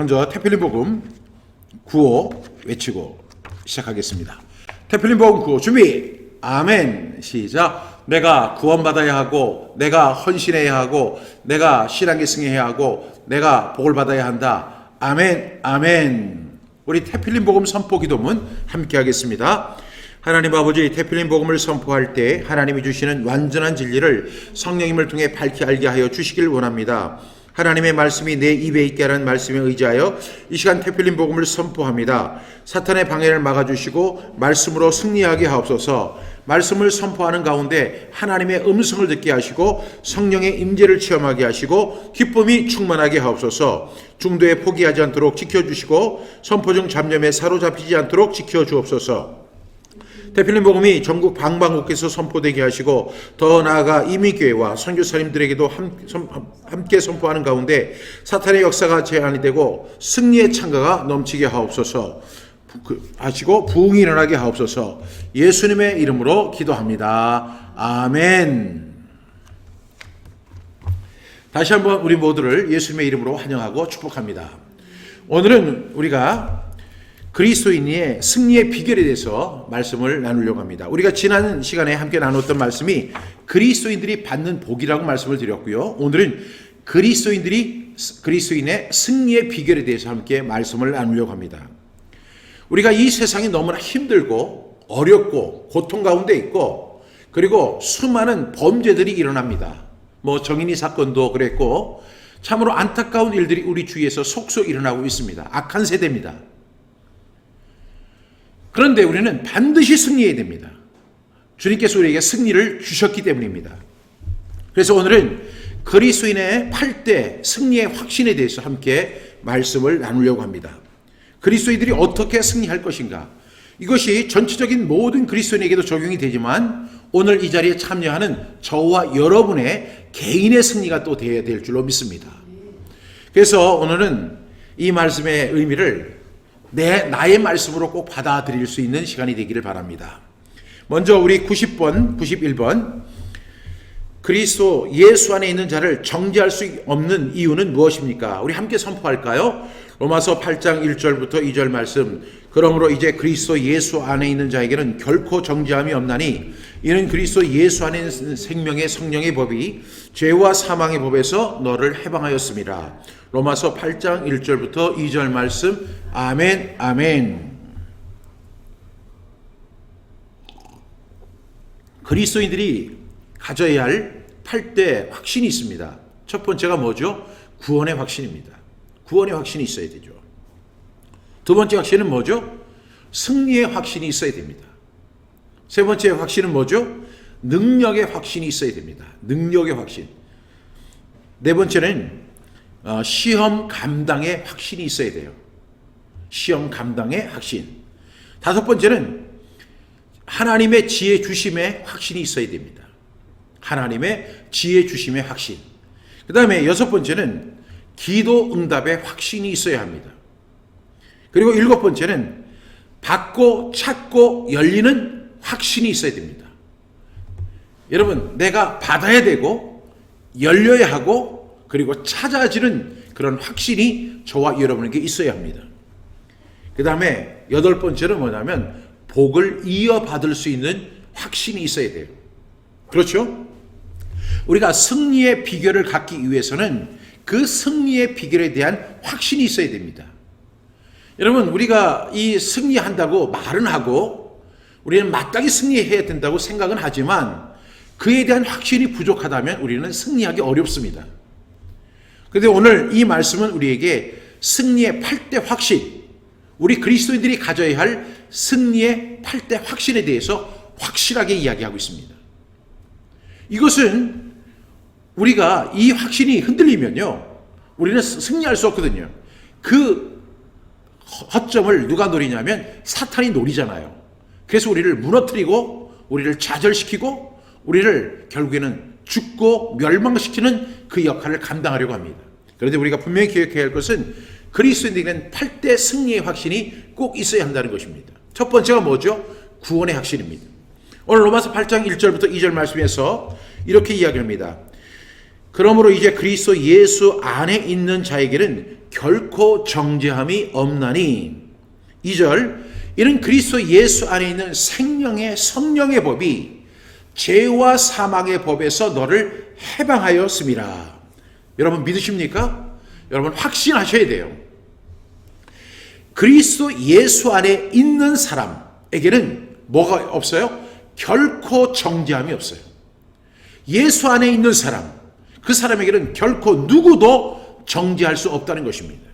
먼저 태필린 복음 구호 외치고 시작하겠습니다. 태필린 복음 구호 준비. 아멘. 시작. 내가 구원받아야 하고, 내가 헌신해야 하고, 내가 신앙에 승해야 하고, 내가 복을 받아야 한다. 아멘. 아멘. 우리 태필린 복음 선포 기도문 함께 하겠습니다. 하나님 아버지, 태필린 복음을 선포할 때 하나님이 주시는 완전한 진리를 성령님을 통해 밝히 알게 하여 주시길 원합니다. 하나님의 말씀이 내 입에 있게 하는 말씀에 의지하여 이 시간 태필린 복음을 선포합니다. 사탄의 방해를 막아주시고 말씀으로 승리하게 하옵소서. 말씀을 선포하는 가운데 하나님의 음성을 듣게 하시고 성령의 임재를 체험하게 하시고 기쁨이 충만하게 하옵소서. 중도에 포기하지 않도록 지켜주시고 선포 중 잡념에 사로잡히지 않도록 지켜주옵소서. 태필린 복음이 전국 방방곡곡에서 선포되게 하시고 더 나아가 이민교회와 선교사님들에게도 함께 선포하는 가운데 사탄의 역사가 제한이 되고 승리의 창가가 넘치게 하옵소서 하시고 부흥이 일어나게 하옵소서. 예수님의 이름으로 기도합니다. 아멘. 다시 한번 우리 모두를 예수님의 이름으로 환영하고 축복합니다. 오늘은 우리가 그리스도인의 승리의 비결에 대해서 말씀을 나누려고 합니다. 우리가 지난 시간에 함께 나눴던 말씀이 그리스도인들이 받는 복이라고 말씀을 드렸고요. 오늘은 그리스도인의 승리의 비결에 대해서 함께 말씀을 나누려고 합니다. 우리가 이 세상이 너무나 힘들고 어렵고 고통 가운데 있고 그리고 수많은 범죄들이 일어납니다. 정인이 사건도 그랬고 참으로 안타까운 일들이 우리 주위에서 속속 일어나고 있습니다. 악한 세대입니다. 그런데 우리는 반드시 승리해야 됩니다. 주님께서 우리에게 승리를 주셨기 때문입니다. 그래서 오늘은 그리스도인의 8대 승리의 확신에 대해서 함께 말씀을 나누려고 합니다. 그리스도인들이 어떻게 승리할 것인가? 이것이 전체적인 모든 그리스도인에게도 적용이 되지만 오늘 이 자리에 참여하는 저와 여러분의 개인의 승리가 또 되어야 될 줄로 믿습니다. 그래서 오늘은 이 말씀의 의미를 나의 말씀으로 꼭 받아들일 수 있는 시간이 되기를 바랍니다. 먼저 우리 90번, 91번 그리스도 예수 안에 있는 자를 정죄할 수 없는 이유는 무엇입니까? 우리 함께 선포할까요? 로마서 8장 1절부터 2절 말씀. 그러므로 이제 그리스도 예수 안에 있는 자에게는 결코 정죄함이 없나니 이는 그리스도 예수 안에 있는 생명의 성령의 법이 죄와 사망의 법에서 너를 해방하였습니다. 로마서 8장 1절부터 2절 말씀. 아멘. 아멘. 그리스도인들이 가져야 할 8대 확신이 있습니다. 첫 번째가 뭐죠? 구원의 확신입니다. 구원의 확신이 있어야 되죠. 두 번째 확신은 뭐죠? 승리의 확신이 있어야 됩니다. 세 번째 확신은 뭐죠? 능력의 확신이 있어야 됩니다. 능력의 확신. 네 번째는 시험 감당의 확신이 있어야 돼요. 시험 감당의 확신. 다섯 번째는 하나님의 지혜 주심의 확신이 있어야 됩니다. 하나님의 지혜 주심의 확신. 그 다음에 여섯 번째는 기도 응답의 확신이 있어야 합니다. 그리고 일곱 번째는 받고 찾고 열리는 확신이 있어야 됩니다. 여러분, 내가 받아야 되고 열려야 하고 그리고 찾아지는 그런 확신이 저와 여러분에게 있어야 합니다. 그 다음에 여덟 번째는 뭐냐면 복을 이어받을 수 있는 확신이 있어야 돼요. 그렇죠? 우리가 승리의 비결을 갖기 위해서는 그 승리의 비결에 대한 확신이 있어야 됩니다. 여러분, 우리가 이 승리한다고 말은 하고 우리는 마땅히 승리해야 된다고 생각은 하지만 그에 대한 확신이 부족하다면 우리는 승리하기 어렵습니다. 그런데 오늘 이 말씀은 우리에게 승리의 8대 확신, 우리 그리스도인들이 가져야 할 승리의 8대 확신에 대해서 확실하게 이야기하고 있습니다. 이것은 우리가 이 확신이 흔들리면요, 우리는 승리할 수 없거든요. 그 허점을 누가 노리냐면 사탄이 노리잖아요. 그래서 우리를 무너뜨리고 우리를 좌절시키고 우리를 결국에는 죽고 멸망시키는 그 역할을 감당하려고 합니다. 그런데 우리가 분명히 기억해야 할 것은 그리스도인들에게는 8대 승리의 확신이 꼭 있어야 한다는 것입니다. 첫 번째가 뭐죠? 구원의 확신입니다. 오늘 로마서 8장 1절부터 2절 말씀에서 이렇게 이야기합니다. 그러므로 이제 그리스도 예수 안에 있는 자에게는 결코 정죄함이 없나니. 2절, 이는 그리스도 예수 안에 있는 생명의 성령의 법이 죄와 사망의 법에서 너를 해방하였음이라. 여러분 믿으십니까? 여러분 확신하셔야 돼요. 그리스도 예수 안에 있는 사람에게는 뭐가 없어요? 결코 정죄함이 없어요. 예수 안에 있는 사람, 그 사람에게는 결코 누구도 정죄할 수 없다는 것입니다.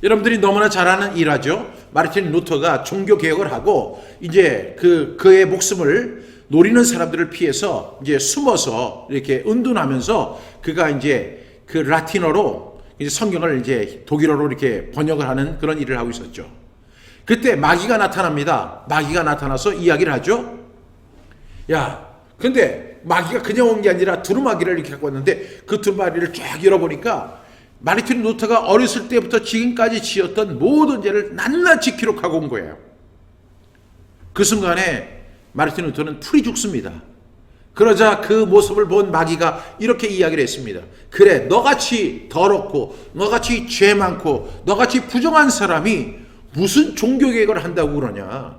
여러분들이 너무나 잘 아는 일화죠. 마르틴 루터가 종교개혁을 하고 이제 그의 목숨을 노리는 사람들을 피해서 이제 숨어서 이렇게 은둔하면서 그가 이제 그 라틴어로 이제 성경을 이제 독일어로 이렇게 번역을 하는 그런 일을 하고 있었죠. 그때 마귀가 나타납니다. 마귀가 나타나서 이야기를 하죠. 야, 근데 마귀가 그냥 온 게 아니라 두루마기를 이렇게 갖고 왔는데 그 두루마기를 쫙 열어보니까 마르틴 루터가 어렸을 때부터 지금까지 지었던 모든 죄를 낱낱이 기록하고 온 거예요. 그 순간에 마르틴 루터는 풀이 죽습니다. 그러자 그 모습을 본 마귀가 이렇게 이야기를 했습니다. 그래, 너같이 더럽고 너같이 죄 많고 너같이 부정한 사람이 무슨 종교개혁을 한다고 그러냐.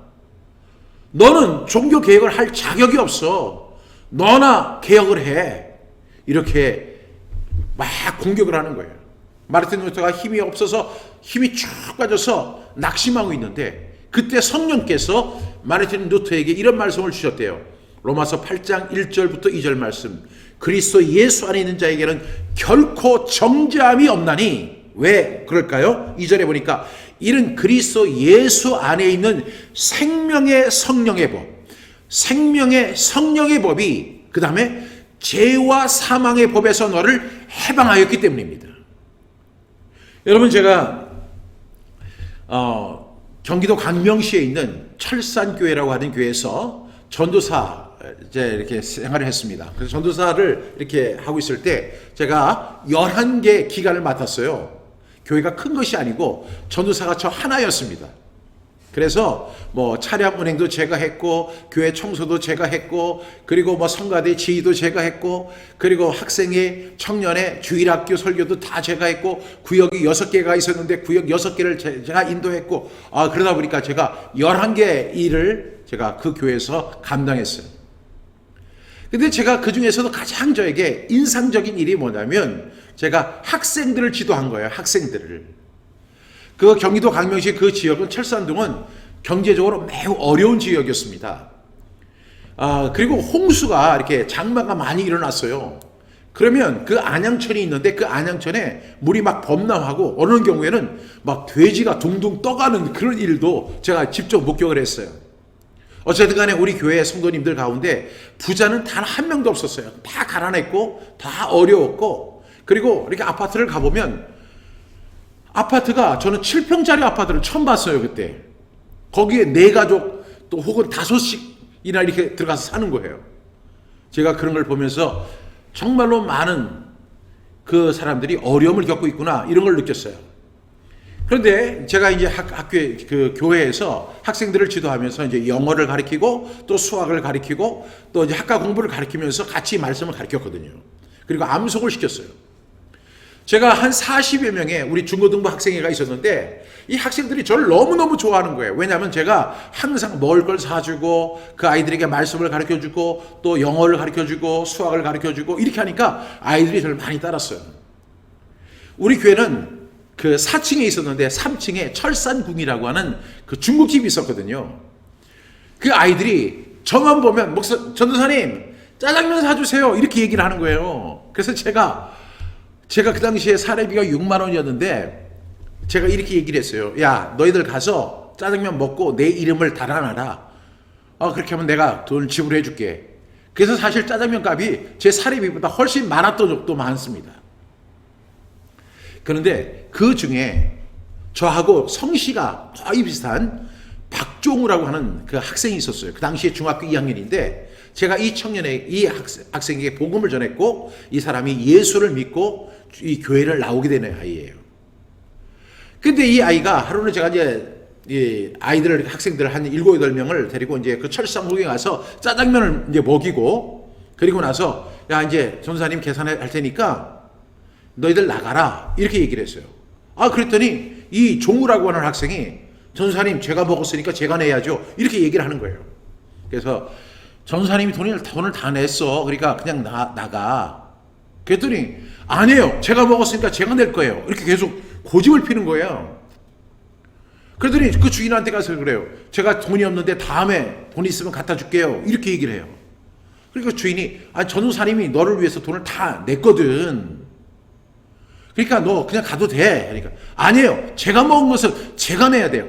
너는 종교개혁을 할 자격이 없어. 너나 개혁을 해. 이렇게 막 공격을 하는 거예요. 마르틴 루터가 힘이 없어서 힘이 쭉 빠져서 낙심하고 있는데 그때 성령께서 마르틴 루터에게 이런 말씀을 주셨대요. 로마서 8장 1절부터 2절 말씀. 그리스도 예수 안에 있는 자에게는 결코 정죄함이 없나니. 왜 그럴까요? 2절에 보니까 이는 그리스도 예수 안에 있는 생명의 성령의 법, 생명의 성령의 법이 그 다음에 죄와 사망의 법에서 너를 해방하였기 때문입니다. 여러분, 제가 경기도 광명시에 있는 철산교회라고 하는 교회에서 전도사 이제 이렇게 생활을 했습니다. 그래서 전도사를 이렇게 하고 있을 때 제가 11개 기간을 맡았어요. 교회가 큰 것이 아니고 전도사가 저 하나였습니다. 그래서 뭐 차량 운행도 제가 했고 교회 청소도 제가 했고 그리고 뭐 성가대 지휘도 제가 했고 그리고 학생회 청년회 주일학교 설교도 다 제가 했고 구역이 6개가 있었는데 구역 6개를 제가 인도했고 그러다 보니까 제가 11개 일을 제가 그 교회에서 감당했어요. 근데 제가 그 중에서도 가장 저에게 인상적인 일이 뭐냐면 제가 학생들을 지도한 거예요. 학생들을. 그 경기도 광명시 그 지역은 철산동은 경제적으로 매우 어려운 지역이었습니다. 그리고 홍수가 이렇게 장마가 많이 일어났어요. 그러면 그 안양천이 있는데 그 안양천에 물이 막 범람하고 어느 경우에는 막 돼지가 둥둥 떠가는 그런 일도 제가 직접 목격을 했어요. 어쨌든 간에 우리 교회 성도님들 가운데 부자는 단 한 명도 없었어요. 다 가난했고 다 어려웠고 그리고 이렇게 아파트를 가보면 아파트가 저는 7평짜리 아파트를 처음 봤어요. 그때 거기에 4가족 또 혹은 5씩이나 이렇게 들어가서 사는 거예요. 제가 그런 걸 보면서 정말로 많은 그 사람들이 어려움을 겪고 있구나 이런 걸 느꼈어요. 그런데 제가 이제 학교에 그 교회에서 학생들을 지도하면서 이제 영어를 가르치고 또 수학을 가르치고 또 이제 학과 공부를 가르치면서 같이 말씀을 가르쳤거든요. 그리고 암송을 시켰어요. 제가 한 40여 명의 우리 중고등부 학생회가 있었는데 이 학생들이 저를 너무너무 좋아하는 거예요. 왜냐하면 제가 항상 먹을 걸 사주고 그 아이들에게 말씀을 가르쳐주고 또 영어를 가르쳐주고 수학을 가르쳐주고 이렇게 하니까 아이들이 저를 많이 따랐어요. 우리 교회는 그 4층에 있었는데 3층에 철산궁이라고 하는 그 중국집이 있었거든요. 그 아이들이 저만 보면 전도사님 짜장면 사주세요 이렇게 얘기를 하는 거예요. 그래서 제가 그 당시에 사례비가 6만 원이었는데 제가 이렇게 얘기를 했어요. 야, 너희들 가서 짜장면 먹고 내 이름을 달아놔라. 그렇게 하면 내가 돈을 지불해 줄게. 그래서 사실 짜장면 값이 제 사례비보다 훨씬 많았던 적도 많습니다. 그런데 그 중에 저하고 성씨가 거의 비슷한 박종우라고 하는 그 학생이 있었어요. 그 당시에 중학교 2학년인데 제가 이 학생에게 복음을 전했고 이 사람이 예수를 믿고 이 교회를 나오게 되는 아이예요. 근데 이 아이가 하루는 제가 이제 이 아이들을 학생들 한 7, 8명을 데리고 이제 그 철산궁에 가서 짜장면을 이제 먹이고 그리고 나서 야 이제 전사님 계산할 테니까 너희들 나가라 이렇게 얘기를 했어요. 그랬더니 이 종우라고 하는 학생이 전사님 제가 먹었으니까 제가 내야죠. 이렇게 얘기를 하는 거예요. 그래서 전사님이 돈을 다 냈어. 그러니까 그냥 나가. 그랬더니 아니에요. 제가 먹었으니까 제가 낼 거예요. 이렇게 계속 고집을 피는 거예요. 그랬더니 그 주인한테 가서 그래요. 제가 돈이 없는데 다음에 돈 있으면 갖다 줄게요. 이렇게 얘기를 해요. 그러니까 주인이 전우사님이 너를 위해서 돈을 다 냈거든. 그러니까 너 그냥 가도 돼. 그러니까 아니에요. 제가 먹은 것을 제가 내야 돼요.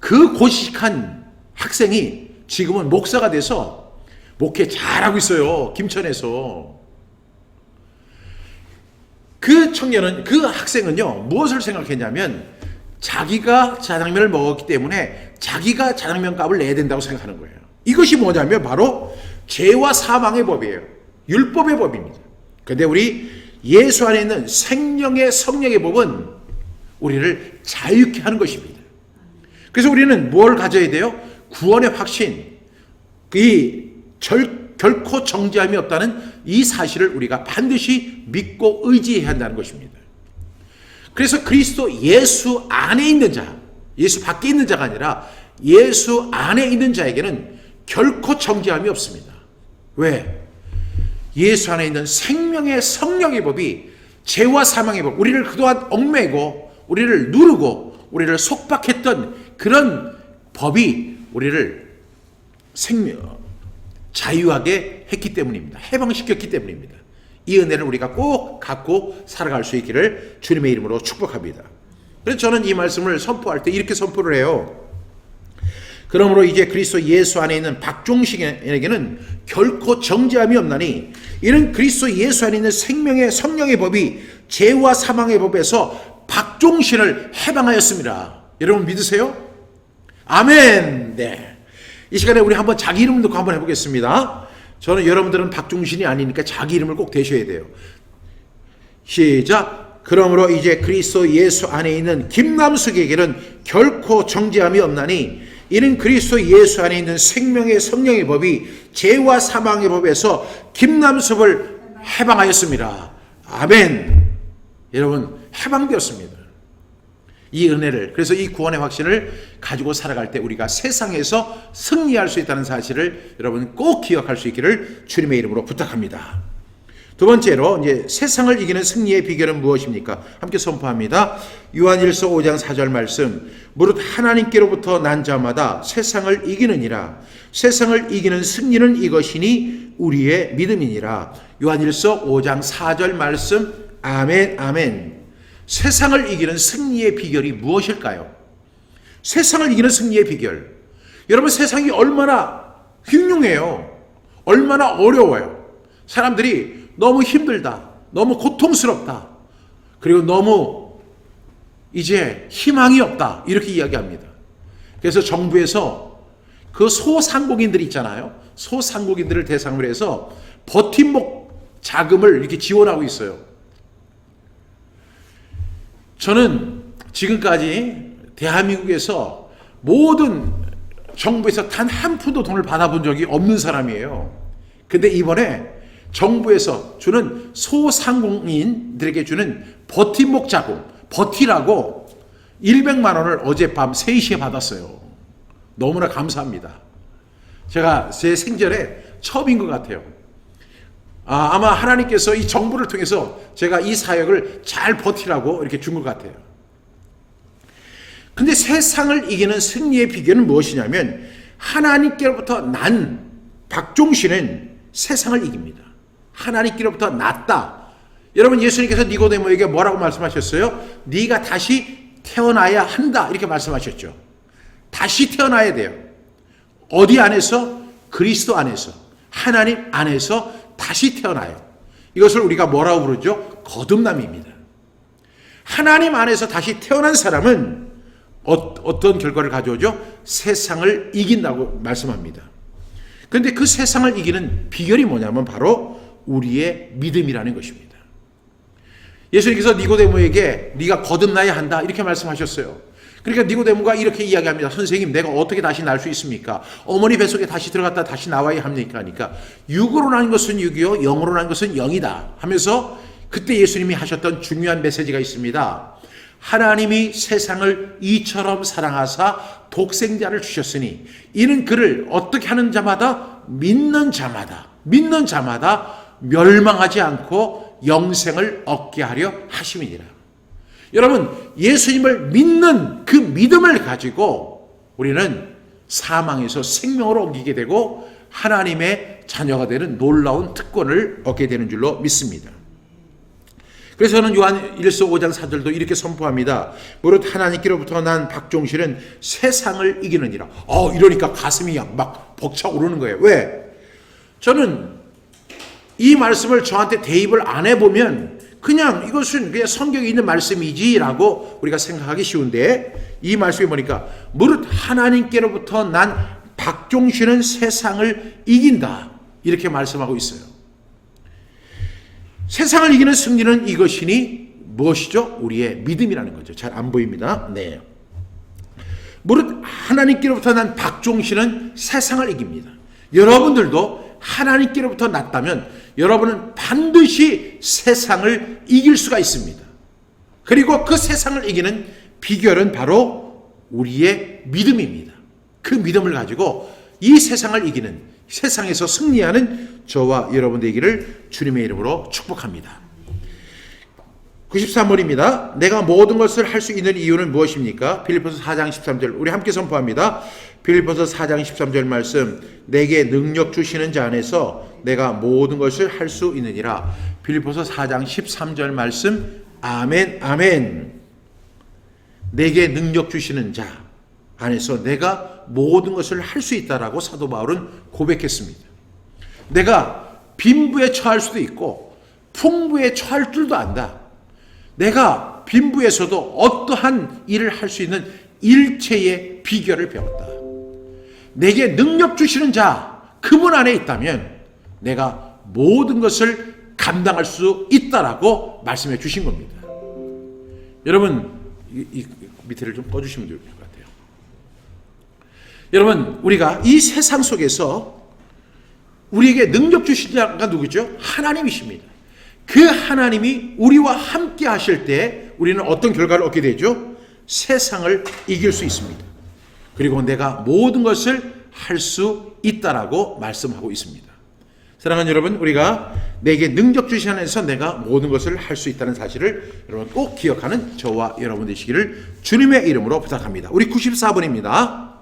그 고식한 학생이 지금은 목사가 돼서 목회 잘하고 있어요. 김천에서. 그 청년은, 그 학생은요, 무엇을 생각했냐면 자기가 자장면을 먹었기 때문에 자기가 자장면 값을 내야 된다고 생각하는 거예요. 이것이 뭐냐면 바로 죄와 사망의 법이에요. 율법의 법입니다. 그런데 우리 예수 안에 있는 생명의 성령의 법은 우리를 자유케 하는 것입니다. 그래서 우리는 뭘 가져야 돼요? 구원의 확신, 결코 정죄함이 없다는 이 사실을 우리가 반드시 믿고 의지해야 한다는 것입니다. 그래서 그리스도 예수 안에 있는 자, 예수 밖에 있는 자가 아니라 예수 안에 있는 자에게는 결코 정죄함이 없습니다. 왜? 예수 안에 있는 생명의 성령의 법이 죄와 사망의 법, 우리를 그동안 얽매고 우리를 누르고 우리를 속박했던 그런 법이 우리를 자유하게 했기 때문입니다. 해방시켰기 때문입니다. 이 은혜를 우리가 꼭 갖고 살아갈 수 있기를 주님의 이름으로 축복합니다. 그래서 저는 이 말씀을 선포할 때 이렇게 선포를 해요. 그러므로 이제 그리스도 예수 안에 있는 박종식에게는 결코 정죄함이 없나니 이는 그리스도 예수 안에 있는 생명의 성령의 법이 죄와 사망의 법에서 박종신을 해방하였습니다. 여러분 믿으세요? 아멘. 네. 이 시간에 우리 한번 자기 이름 넣고 한번 해보겠습니다. 저는 여러분들은 박종신이 아니니까 자기 이름을 꼭 대셔야 돼요. 시작. 그러므로 이제 그리스도 예수 안에 있는 김남숙에게는 결코 정죄함이 없나니 이는 그리스도 예수 안에 있는 생명의 성령의 법이 죄와 사망의 법에서 김남숙을 해방하였습니다. 아멘. 여러분 해방되었습니다. 이 은혜를, 그래서 이 구원의 확신을 가지고 살아갈 때 우리가 세상에서 승리할 수 있다는 사실을 여러분 꼭 기억할 수 있기를 주님의 이름으로 부탁합니다. 두 번째로 이제 세상을 이기는 승리의 비결은 무엇입니까? 함께 선포합니다. 요한일서 5장 4절 말씀. 무릇 하나님께로부터 난 자마다 세상을 이기느니라. 세상을 이기는 승리는 이것이니 우리의 믿음이니라. 요한일서 5장 4절 말씀. 아멘, 아멘. 세상을 이기는 승리의 비결이 무엇일까요? 세상을 이기는 승리의 비결. 여러분 세상이 얼마나 흉흉해요. 얼마나 어려워요. 사람들이 너무 힘들다. 너무 고통스럽다. 그리고 너무 이제 희망이 없다. 이렇게 이야기합니다. 그래서 정부에서 그 소상공인들 있잖아요. 소상공인들을 대상으로 해서 버팀목 자금을 이렇게 지원하고 있어요. 저는 지금까지 대한민국에서 모든 정부에서 단 한 푼도 돈을 받아본 적이 없는 사람이에요. 근데 이번에 정부에서 주는 소상공인들에게 주는 버팀목 자금, 버티라고 100만 원을 어젯밤 3시에 받았어요. 너무나 감사합니다. 제가 제 생전에 처음인 것 같아요. 아마 하나님께서 이 정부를 통해서 제가 이 사역을 잘 버티라고 이렇게 준 것 같아요. 근데 세상을 이기는 승리의 비결은 무엇이냐면 하나님께로부터 난 박종신은 세상을 이깁니다. 하나님께로부터 났다. 여러분 예수님께서 니고데모에게 뭐라고 말씀하셨어요? 네가 다시 태어나야 한다 이렇게 말씀하셨죠. 다시 태어나야 돼요. 어디 안에서? 그리스도 안에서, 하나님 안에서 다시 태어나요. 이것을 우리가 뭐라고 부르죠? 거듭남입니다. 하나님 안에서 다시 태어난 사람은 어떤 결과를 가져오죠? 세상을 이긴다고 말씀합니다. 그런데 그 세상을 이기는 비결이 뭐냐면 바로 우리의 믿음이라는 것입니다. 예수님께서 니고데모에게 네가 거듭나야 한다 이렇게 말씀하셨어요. 그러니까 니고데모가 이렇게 이야기합니다. 선생님 내가 어떻게 다시 날 수 있습니까? 어머니 뱃속에 다시 들어갔다 다시 나와야 합니까? 하니까 육으로 난 것은 육이요 영으로 난 것은 영이다 하면서 그때 예수님이 하셨던 중요한 메시지가 있습니다. 하나님이 세상을 이처럼 사랑하사 독생자를 주셨으니 이는 그를 어떻게 하는 자마다 믿는 자마다 멸망하지 않고 영생을 얻게 하려 하심이니라. 여러분, 예수님을 믿는 그 믿음을 가지고 우리는 사망에서 생명으로 옮기게 되고 하나님의 자녀가 되는 놀라운 특권을 얻게 되는 줄로 믿습니다. 그래서 저는 요한 1서 5장 4절도 이렇게 선포합니다. 무릇 하나님께로부터 난 박종실은 세상을 이기느니라. 이러니까 가슴이 막 벅차오르는 거예요. 왜? 저는 이 말씀을 저한테 대입을 안 해보면 그냥 이것은 그냥 성경에 있는 말씀이지라고 우리가 생각하기 쉬운데, 이 말씀이 보니까 무릇 하나님께로부터 난 박종실은 세상을 이긴다, 이렇게 말씀하고 있어요. 세상을 이기는 승리는 이것이니 무엇이죠? 우리의 믿음이라는 거죠. 잘 안 보입니다. 네. 무릇 하나님께로부터 난 박종실은 세상을 이깁니다. 여러분들도 하나님께로부터 났다면 여러분은 반드시 세상을 이길 수가 있습니다. 그리고 그 세상을 이기는 비결은 바로 우리의 믿음입니다. 그 믿음을 가지고 이 세상을 이기는, 세상에서 승리하는 저와 여러분 되기를 주님의 이름으로 축복합니다. 93번입니다. 내가 모든 것을 할 수 있는 이유는 무엇입니까? 빌립보서 4장 13절 우리 함께 선포합니다. 빌립보서 4장 13절 말씀, 내게 능력 주시는 자 안에서 내가 모든 것을 할 수 있느니라. 빌립보서 4장 13절 말씀, 아멘 아멘. 내게 능력 주시는 자 안에서 내가 모든 것을 할 수 있다라고 사도 바울은 고백했습니다. 내가 빈부에 처할 수도 있고 풍부에 처할 줄도 안다. 내가 빈부에서도 어떠한 일을 할 수 있는 일체의 비결을 배웠다. 내게 능력 주시는 자, 그분 안에 있다면 내가 모든 것을 감당할 수 있다라고 말씀해 주신 겁니다. 여러분, 이 밑에를 좀 꺼주시면 좋을 것 같아요. 여러분, 우리가 이 세상 속에서 우리에게 능력 주신 자가 누구죠? 하나님이십니다. 그 하나님이 우리와 함께 하실 때 우리는 어떤 결과를 얻게 되죠? 세상을 이길 수 있습니다. 그리고 내가 모든 것을 할 수 있다라고 말씀하고 있습니다. 사랑하는 여러분, 우리가 내게 능력 주신 안에서 내가 모든 것을 할 수 있다는 사실을 여러분 꼭 기억하는 저와 여러분 되시기를 주님의 이름으로 부탁합니다. 우리 94번입니다.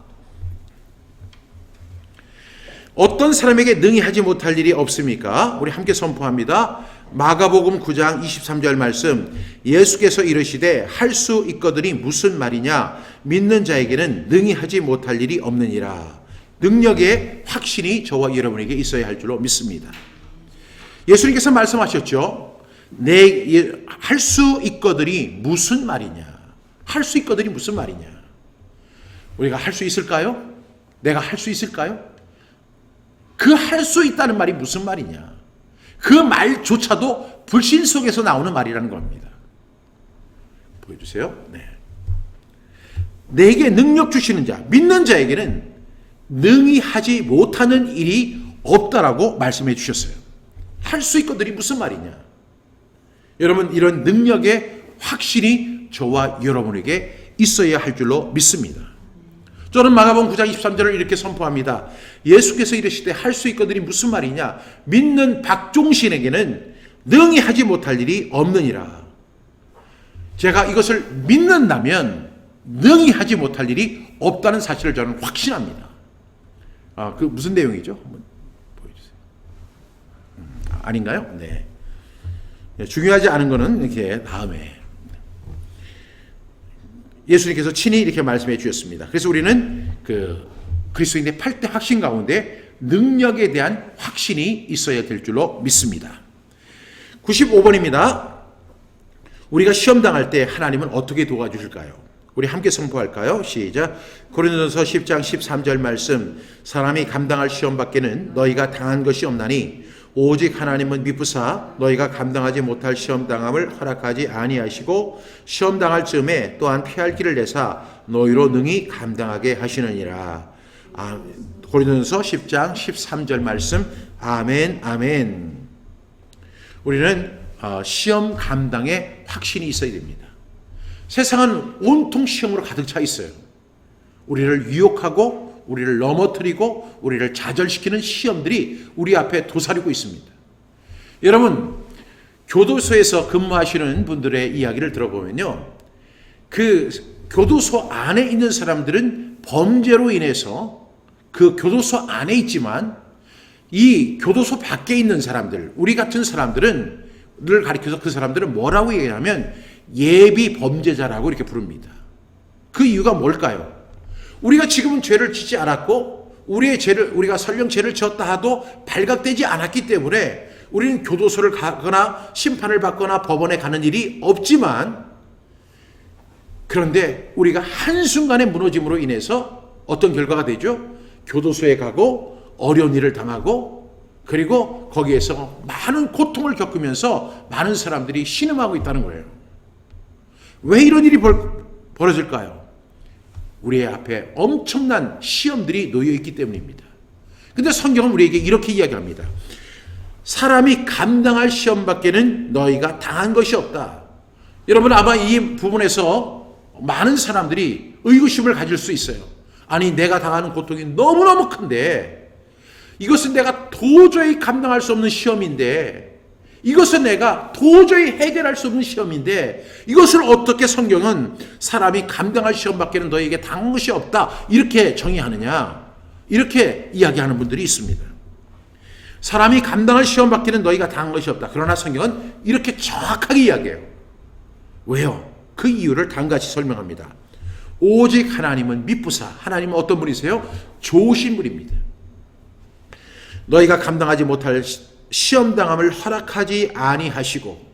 어떤 사람에게 능히 하지 못할 일이 없습니까? 우리 함께 선포합니다. 마가복음 9장 23절 말씀, 예수께서 이르시되 할 수 있거든이 무슨 말이냐? 믿는 자에게는 능히 하지 못할 일이 없느니라. 능력의 확신이 저와 여러분에게 있어야 할 줄로 믿습니다. 예수님께서 말씀하셨죠. 할 수 있거든이 무슨 말이냐? 할 수 있거든이 무슨 말이냐? 우리가 할 수 있을까요? 내가 할 수 있을까요? 그 할 수 있다는 말이 무슨 말이냐? 그 말조차도 불신 속에서 나오는 말이라는 겁니다. 보여주세요. 네. 내게 능력 주시는 자, 믿는 자에게는 능히 하지 못하는 일이 없다라고 말씀해 주셨어요. 할 수 있거든이 무슨 말이냐? 여러분, 이런 능력의 확신이 저와 여러분에게 있어야 할 줄로 믿습니다. 저는 마가복음 9장 23절을 이렇게 선포합니다. 예수께서 이르시되 할 수 있거든이 무슨 말이냐? 믿는 박종신에게는 능히 하지 못할 일이 없느니라. 제가 이것을 믿는다면 능히 하지 못할 일이 없다는 사실을 저는 확신합니다. 그 무슨 내용이죠? 한번 보여주세요. 아닌가요? 네. 중요하지 않은 거는 이렇게 다음에. 예수님께서 친히 이렇게 말씀해 주셨습니다. 그래서 우리는 그 그리스도인의 8대 확신 가운데 능력에 대한 확신이 있어야 될 줄로 믿습니다. 95번입니다. 우리가 시험 당할 때 하나님은 어떻게 도와주실까요? 우리 함께 선포할까요? 시작. 고린도전서 10장 13절 말씀, 사람이 감당할 시험 밖에는 너희가 당한 것이 없나니 오직 하나님은 미쁘사 너희가 감당하지 못할 시험 당함을 허락하지 아니하시고 시험 당할 즈음에 또한 피할 길을 내사 너희로 능히 감당하게 하시느니라. 고린도전서 10장 13절 말씀, 아멘 아멘. 우리는 시험 감당의 확신이 있어야 됩니다. 세상은 온통 시험으로 가득 차 있어요. 우리를 유혹하고 우리를 넘어뜨리고 우리를 좌절시키는 시험들이 우리 앞에 도사리고 있습니다. 여러분, 교도소에서 근무하시는 분들의 이야기를 들어보면요, 그 교도소 안에 있는 사람들은 범죄로 인해서 그 교도소 안에 있지만 이 교도소 밖에 있는 사람들, 우리 같은 사람들을 가리켜서 그 사람들은 뭐라고 얘기하면 예비 범죄자라고 이렇게 부릅니다. 그 이유가 뭘까요? 우리가 지금은 죄를 짓지 않았고 우리가 설령 죄를 지었다 하도 발각되지 않았기 때문에 우리는 교도소를 가거나 심판을 받거나 법원에 가는 일이 없지만, 그런데 우리가 한순간에 무너짐으로 인해서 어떤 결과가 되죠? 교도소에 가고 어려운 일을 당하고 그리고 거기에서 많은 고통을 겪으면서 많은 사람들이 신음하고 있다는 거예요. 왜 이런 일이 벌어질까요? 우리의 앞에 엄청난 시험들이 놓여 있기 때문입니다. 근데 성경은 우리에게 이렇게 이야기합니다. 사람이 감당할 시험밖에는 너희가 당한 것이 없다. 여러분, 아마 이 부분에서 많은 사람들이 의구심을 가질 수 있어요. 아니, 내가 당하는 고통이 너무너무 큰데, 이것은 내가 도저히 감당할 수 없는 시험인데, 이것은 내가 도저히 해결할 수 없는 시험인데, 이것을 어떻게 성경은 사람이 감당할 시험밖에는 너에게 당한 것이 없다, 이렇게 정의하느냐, 이렇게 이야기하는 분들이 있습니다. 사람이 감당할 시험밖에는 너희가 당한 것이 없다. 그러나 성경은 이렇게 정확하게 이야기해요. 왜요? 그 이유를 다음같이 설명합니다. 오직 하나님은 미쁘사. 하나님은 어떤 분이세요? 좋으신 분입니다. 너희가 감당하지 못할 시험당함을 허락하지 아니하시고,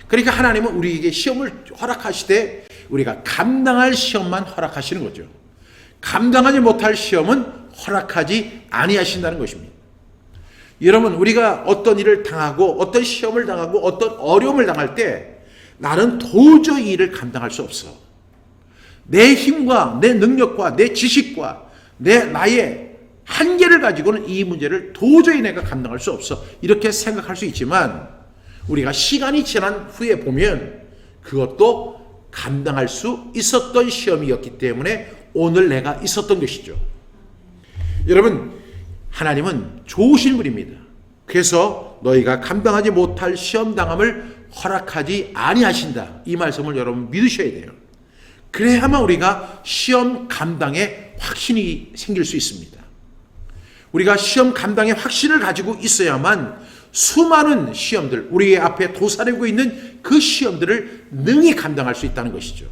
그러니까 하나님은 우리에게 시험을 허락하시되 우리가 감당할 시험만 허락하시는 거죠. 감당하지 못할 시험은 허락하지 아니하신다는 것입니다. 여러분, 우리가 어떤 일을 당하고 어떤 시험을 당하고 어떤 어려움을 당할 때 나는 도저히 이를 감당할 수 없어. 내 힘과 내 능력과 내 지식과 나의 한계를 가지고는 이 문제를 도저히 내가 감당할 수 없어. 이렇게 생각할 수 있지만 우리가 시간이 지난 후에 보면 그것도 감당할 수 있었던 시험이었기 때문에 오늘 내가 있었던 것이죠. 여러분, 하나님은 좋으신 분입니다. 그래서 너희가 감당하지 못할 시험당함을 허락하지 아니하신다. 이 말씀을 여러분 믿으셔야 돼요. 그래야만 우리가 시험 감당에 확신이 생길 수 있습니다. 우리가 시험 감당의 확신을 가지고 있어야만 수많은 시험들, 우리 앞에 도사리고 있는 그 시험들을 능히 감당할 수 있다는 것이죠.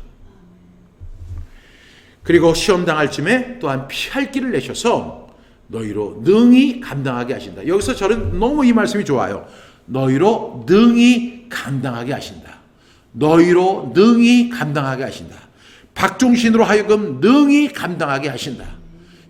그리고 시험 당할 쯤에 또한 피할 길을 내셔서 너희로 능히 감당하게 하신다. 여기서 저는 너무 이 말씀이 좋아요. 너희로 능히 감당하게 하신다. 너희로 능히 감당하게 하신다. 박종신으로 하여금 능히 감당하게 하신다.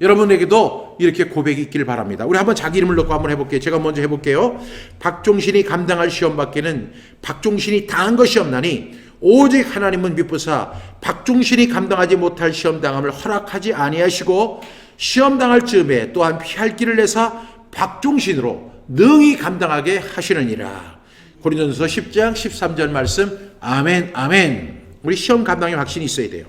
여러분에게도 이렇게 고백이 있길 바랍니다. 우리 한번 자기 이름을 넣고 한번 해볼게요. 제가 먼저 해볼게요. 박종신이 감당할 시험밖에는 박종신이 당한 것이 없나니 오직 하나님은 미쁘사 박종신이 감당하지 못할 시험당함을 허락하지 아니하시고 시험당할 즈음에 또한 피할 길을 내사 박종신으로 능히 감당하게 하시느니라. 고린도전서 10장 13절 말씀. 아멘, 아멘. 우리 시험 감당의 확신이 있어야 돼요.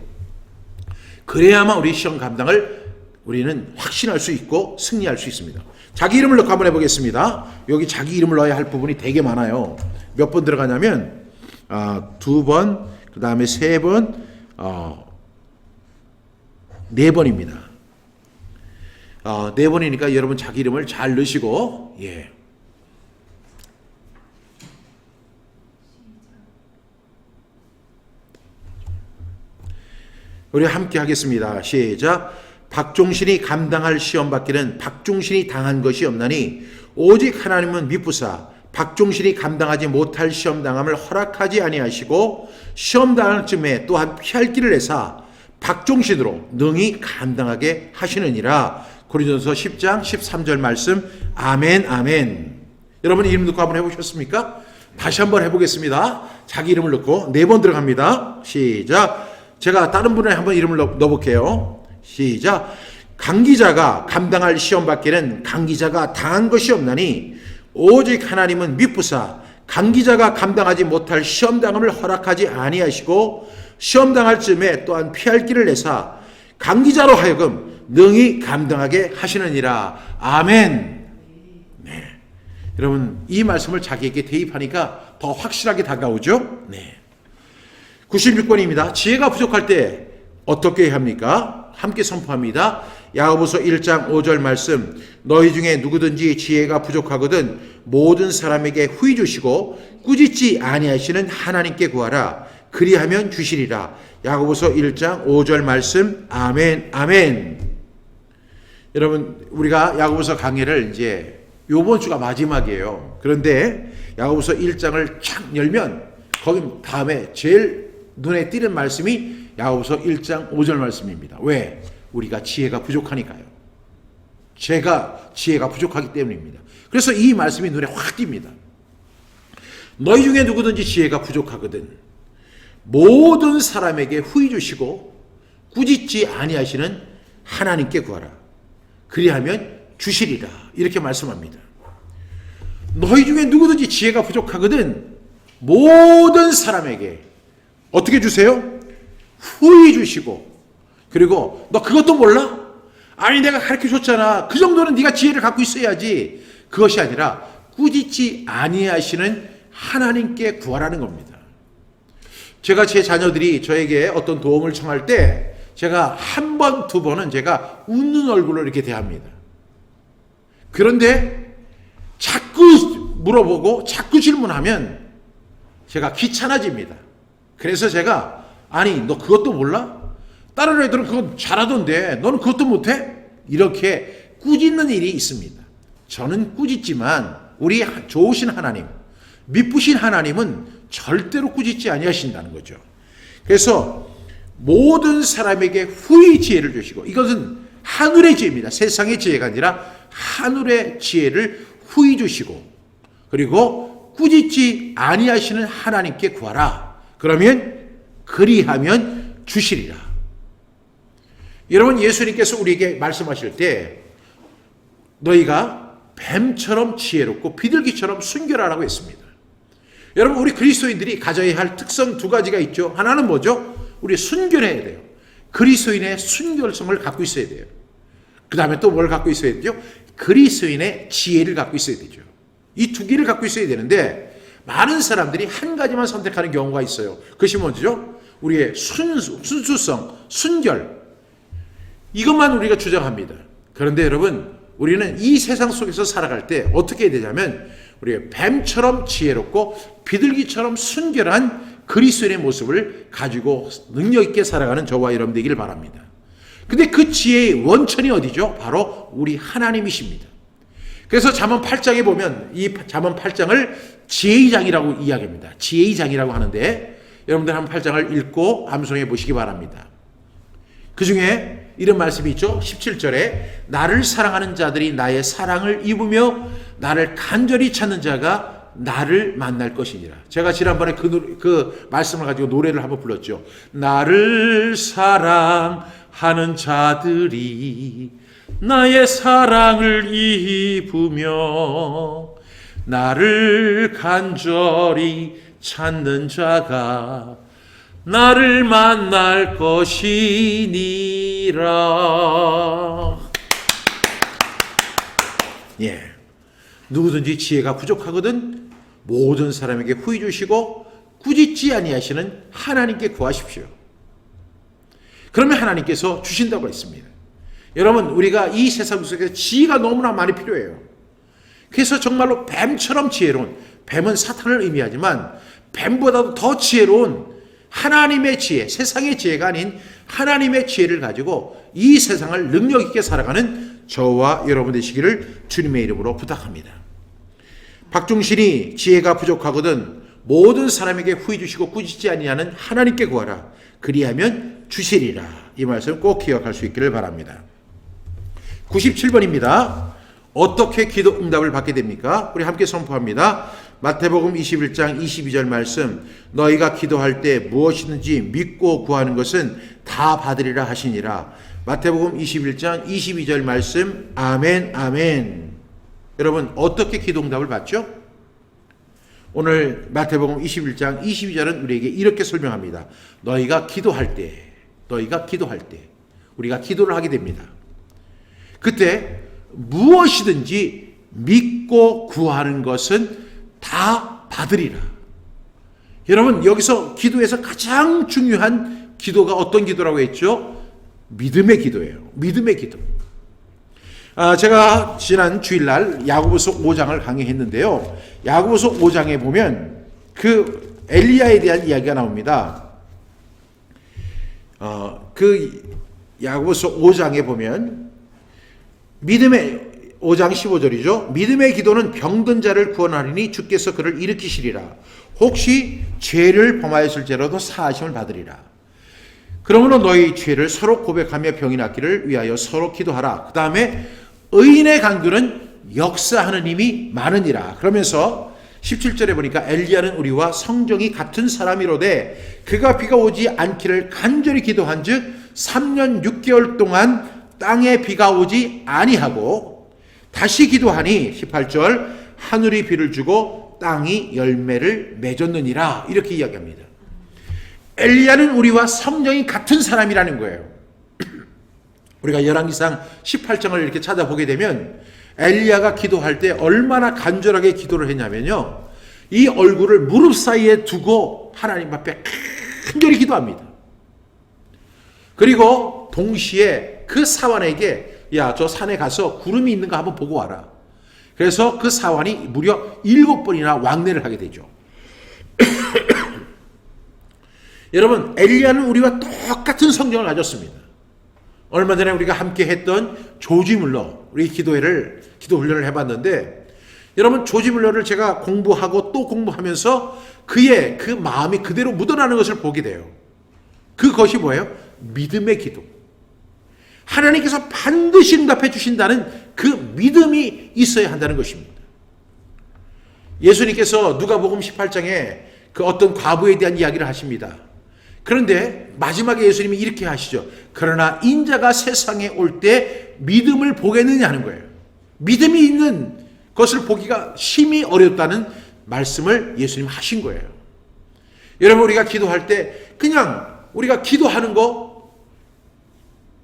그래야만 우리 시험 감당을 우리는 확신할 수 있고 승리할 수 있습니다. 자기 이름을 넣고 한번 해보겠습니다. 여기 자기 이름을 넣어야 할 부분이 되게 많아요. 몇 번 들어가냐면 2번, 그 다음에 3번, 4번입니다. 4번이니까 여러분 자기 이름을 잘 넣으시고, 예. 우리 함께 하겠습니다. 시작. 박종신이 감당할 시험밖에는 박종신이 당한 것이 없나니 오직 하나님은 미쁘사 박종신이 감당하지 못할 시험당함을 허락하지 아니하시고 시험당할 쯤에 또한 피할 길을 내사 박종신으로 능히 감당하게 하시느니라. 고린도전서 10장 13절 말씀. 아멘, 아멘. 여러분 이름 넣고 한번 해보셨습니까? 다시 한번 해보겠습니다. 자기 이름을 넣고 4번 들어갑니다. 시작. 제가 다른 분의 한번 이름을 넣어볼게요. 시작. 강기자가 감당할 시험밖에는 강기자가 당한 것이 없나니 오직 하나님은 미쁘사 강기자가 감당하지 못할 시험당함을 허락하지 아니하시고 시험당할 즈음에 또한 피할 길을 내사 강기자로 하여금 능히 감당하게 하시느니라. 아멘. 네. 여러분, 이 말씀을 자기에게 대입하니까 더 확실하게 다가오죠? 네. 96번입니다. 지혜가 부족할 때 어떻게 해야 합니까? 함께 선포합니다. 야고보서 1장 5절 말씀. 너희 중에 누구든지 지혜가 부족하거든 모든 사람에게 후히 주시고 꾸짖지 아니하시는 하나님께 구하라. 그리하면 주시리라. 야고보서 1장 5절 말씀. 아멘. 아멘. 여러분, 우리가 야고보서 강해를 이제 요번 주가 마지막이에요. 그런데 야고보서 1장을 착 열면 거기 다음에 제일 눈에 띄는 말씀이 야고보서 1장 5절 말씀입니다. 왜? 우리가 지혜가 부족하니까요. 지혜가 부족하기 때문입니다. 그래서 이 말씀이 눈에 확 띕니다. 너희 중에 누구든지 지혜가 부족하거든 모든 사람에게 후히 주시고 꾸짖지 아니하시는 하나님께 구하라. 그리하면 주시리라. 이렇게 말씀합니다. 너희 중에 누구든지 지혜가 부족하거든 모든 사람에게 어떻게 주세요? 후히 주시고. 그리고 너 그것도 몰라? 아니 내가 가르쳐줬잖아. 그 정도는 네가 지혜를 갖고 있어야지. 그것이 아니라 꾸짖지 아니하시는 하나님께 구하라는 겁니다. 제가 제 자녀들이 저에게 어떤 도움을 청할 때 제가 한 번, 두 번은 제가 웃는 얼굴로 이렇게 대합니다. 그런데 자꾸 물어보고 자꾸 질문하면 제가 귀찮아집니다. 그래서 제가 아니 너 그것도 몰라? 다른 애들은 그거 잘하던데 너는 그것도 못해? 이렇게 꾸짖는 일이 있습니다. 저는 꾸짖지만 우리 좋으신 하나님, 미쁘신 하나님은 절대로 꾸짖지 아니하신다는 거죠. 그래서 모든 사람에게 후히 지혜를 주시고, 이것은 하늘의 지혜입니다. 세상의 지혜가 아니라 하늘의 지혜를 후히 주시고, 그리고 꾸짖지 아니하시는 하나님께 구하라. 그러면 그리하면 주시리라. 여러분, 예수님께서 우리에게 말씀하실 때 너희가 뱀처럼 지혜롭고 비둘기처럼 순결하라고 했습니다. 여러분, 우리 그리스도인들이 가져야 할 특성 두 가지가 있죠. 하나는 뭐죠? 우리 순결해야 돼요. 그리스도인의 순결성을 갖고 있어야 돼요. 그 다음에 또 뭘 갖고 있어야 되죠? 그리스도인의 지혜를 갖고 있어야 되죠. 이 두 개를 갖고 있어야 되는데 많은 사람들이 한 가지만 선택하는 경우가 있어요. 그것이 뭐죠? 우리의 순수성, 순결. 이것만 우리가 주장합니다. 그런데 여러분, 우리는 이 세상 속에서 살아갈 때 어떻게 해야 되냐면 우리가 뱀처럼 지혜롭고 비둘기처럼 순결한 그리스도인의 모습을 가지고 능력 있게 살아가는 저와 여러분 되기를 바랍니다. 근데 그 지혜의 원천이 어디죠? 바로 우리 하나님이십니다. 그래서 잠언 8장에 보면 이 잠언 8장을 지혜의 장이라고 이야기합니다. 지혜의 장이라고 하는데 여러분들 한 8장을 읽고 암송해 보시기 바랍니다. 그 중에 이런 말씀이 있죠. 17절에 나를 사랑하는 자들이 나의 사랑을 입으며 나를 간절히 찾는 자가 나를 만날 것이니라. 제가 지난번에 그 말씀을 가지고 노래를 한번 불렀죠. 나를 사랑하는 자들이 나의 사랑을 입으며 나를 간절히 찾는 자가 나를 만날 것이니라. 예, 누구든지 지혜가 부족하거든 모든 사람에게 후히 주시고 꾸짖지 아니하시는 하나님께 구하십시오. 그러면 하나님께서 주신다고 했습니다. 여러분, 우리가 이 세상 속에서 지혜가 너무나 많이 필요해요. 그래서 정말로 뱀처럼 지혜로운, 뱀은 사탄을 의미하지만 뱀보다도 더 지혜로운 하나님의 지혜, 세상의 지혜가 아닌 하나님의 지혜를 가지고 이 세상을 능력 있게 살아가는 저와 여러분 되시기를 주님의 이름으로 부탁합니다. 박중신이 지혜가 부족하거든 모든 사람에게 후히 주시고 꾸짖지 아니하는 하나님께 구하라. 그리하면 주시리라. 이 말씀 꼭 기억할 수 있기를 바랍니다. 97번입니다. 어떻게 기도 응답을 받게 됩니까? 우리 함께 선포합니다. 마태복음 21장 22절 말씀. 너희가 기도할 때 무엇이든지 믿고 구하는 것은 다 받으리라 하시니라. 마태복음 21장 22절 말씀. 아멘, 아멘. 여러분, 어떻게 기도 응답을 받죠? 오늘 마태복음 21장 22절은 우리에게 이렇게 설명합니다. 너희가 기도할 때 우리가 기도를 하게 됩니다. 그때 무엇이든지 믿고 구하는 것은 다 받으리라. 여러분, 여기서 기도에서 가장 중요한 기도가 어떤 기도라고 했죠? 믿음의 기도예요. 믿음의 기도. 제가 지난 주일날 야고보서 5장을 강의했는데요. 야고보서 5장에 보면 그 엘리야에 대한 이야기가 나옵니다. 그 야고보서 5장에 보면 믿음의 5장 15절이죠. 믿음의 기도는 병든 자를 구원하리니 주께서 그를 일으키시리라. 혹시 죄를 범하였을지라도 사하심을 받으리라. 그러므로 너희 죄를 서로 고백하며 병이 낫기를 위하여 서로 기도하라. 그 다음에 의인의 간구는 역사하는 힘이 많으니라. 그러면서 17절에 보니까 엘리야는 우리와 성정이 같은 사람이로되 그가 비가 오지 않기를 간절히 기도한 즉 3년 6개월 동안 땅에 비가 오지 아니하고 다시 기도하니 18절 하늘이 비를 주고 땅이 열매를 맺었느니라. 이렇게 이야기합니다. 엘리야는 우리와 성정이 같은 사람이라는 거예요. 우리가 열왕기상 18장을 이렇게 찾아보게 되면 엘리야가 기도할 때 얼마나 간절하게 기도를 했냐면요. 이 얼굴을 무릎 사이에 두고 하나님 앞에 간절히 기도합니다. 그리고 동시에 그 사환에게 야, 저 산에 가서 구름이 있는가 한번 보고 와라. 그래서 그 사환이 무려 7번이나 왕래를 하게 되죠. 여러분, 엘리야는 우리와 똑같은 성경을 가졌습니다. 얼마 전에 우리가 함께 했던 조지 물러, 우리 기도 훈련을 해봤는데, 여러분, 조지 물러를 제가 공부하고 또 공부하면서 그의 그 마음이 그대로 묻어나는 것을 보게 돼요. 그것이 뭐예요? 믿음의 기도. 하나님께서 반드시 응답해 주신다는 그 믿음이 있어야 한다는 것입니다. 예수님께서 누가복음 18장에 그 어떤 과부에 대한 이야기를 하십니다. 그런데 마지막에 예수님이 이렇게 하시죠. 그러나 인자가 세상에 올 때 믿음을 보겠느냐 하는 거예요. 믿음이 있는 것을 보기가 심히 어렵다는 말씀을 예수님 하신 거예요. 여러분, 우리가 기도할 때 그냥 우리가 기도하는 거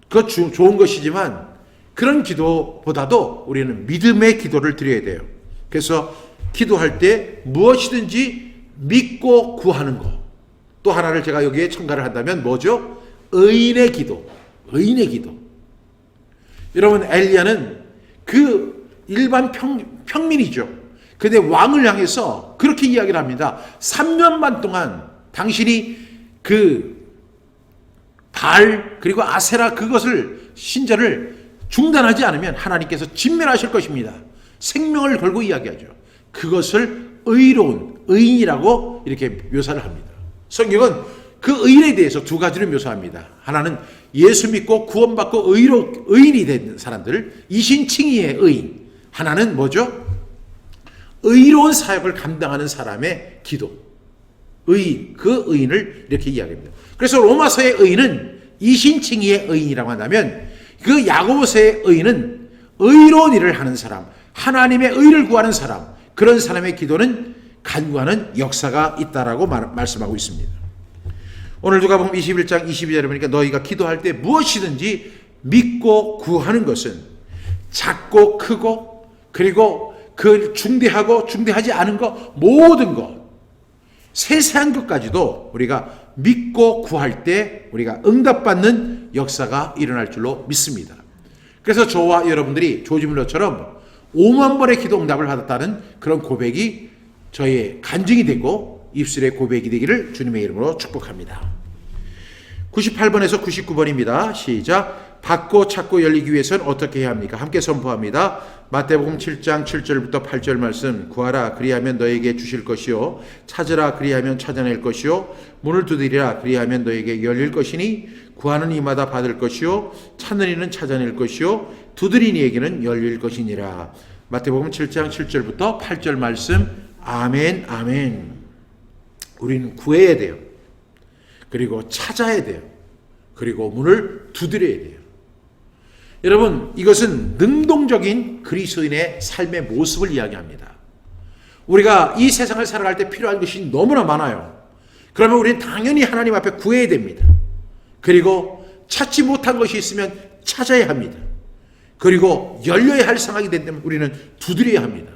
그거 좋은 것이지만 그런 기도보다도 우리는 믿음의 기도를 드려야 돼요. 그래서 기도할 때 무엇이든지 믿고 구하는 것. 또 하나를 제가 여기에 첨가를 한다면 뭐죠? 의인의 기도. 의인의 기도. 여러분, 엘리야는 그 일반 평민이죠. 근데 왕을 향해서 그렇게 이야기를 합니다. 3년 반 동안 당신이 그 발 그리고 아세라 그것을 신전을 중단하지 않으면 하나님께서 진멸하실 것입니다. 생명을 걸고 이야기하죠. 그것을 의로운 의인이라고 이렇게 묘사를 합니다. 성경은 그 의인에 대해서 두 가지로 묘사합니다. 하나는 예수 믿고 구원받고 의인이 된 사람들, 이신칭의의 의인. 하나는 뭐죠? 의로운 사역을 감당하는 사람의 기도. 의인, 그 의인을 이렇게 이야기합니다. 그래서 로마서의 의인은 이신칭의의 의인이라고 한다면 그 야고보서의 의인은 의로운 일을 하는 사람, 하나님의 의를 구하는 사람, 그런 사람의 기도는 간구하는 역사가 있다라고 말씀하고 있습니다. 오늘 누가복음 21장 22절에 보니까 너희가 기도할 때 무엇이든지 믿고 구하는 것은 작고 크고 그리고 그 중대하고 중대하지 않은 것 모든 것 세세한 것까지도 우리가 믿고 구할 때 우리가 응답받는 역사가 일어날 줄로 믿습니다. 그래서 저와 여러분들이 조지 물러처럼 5만 번의 기도 응답을 받았다는 그런 고백이 저의 간증이 되고 입술의 고백이 되기를 주님의 이름으로 축복합니다. 98번에서 99번입니다. 시작. 받고 찾고 열리기 위해서는 어떻게 해야 합니까? 함께 선포합니다. 마태복음 7장 7절부터 8절 말씀. 구하라 그리하면 너에게 주실 것이요 찾으라 그리하면 찾아낼 것이요 문을 두드리라 그리하면 너에게 열릴 것이니 구하는 이마다 받을 것이요 찾는 이는 찾아낼 것이요 두드리는 이에게는 열릴 것이니라. 마태복음 7장 7절부터 8절 말씀. 아멘 아멘. 우리는 구해야 돼요. 그리고 찾아야 돼요. 그리고 문을 두드려야 돼요. 여러분, 이것은 능동적인 그리스도인의 삶의 모습을 이야기합니다. 우리가 이 세상을 살아갈 때 필요한 것이 너무나 많아요. 그러면 우리는 당연히 하나님 앞에 구해야 됩니다. 그리고 찾지 못한 것이 있으면 찾아야 합니다. 그리고 열려야 할 상황이 된다면 우리는 두드려야 합니다.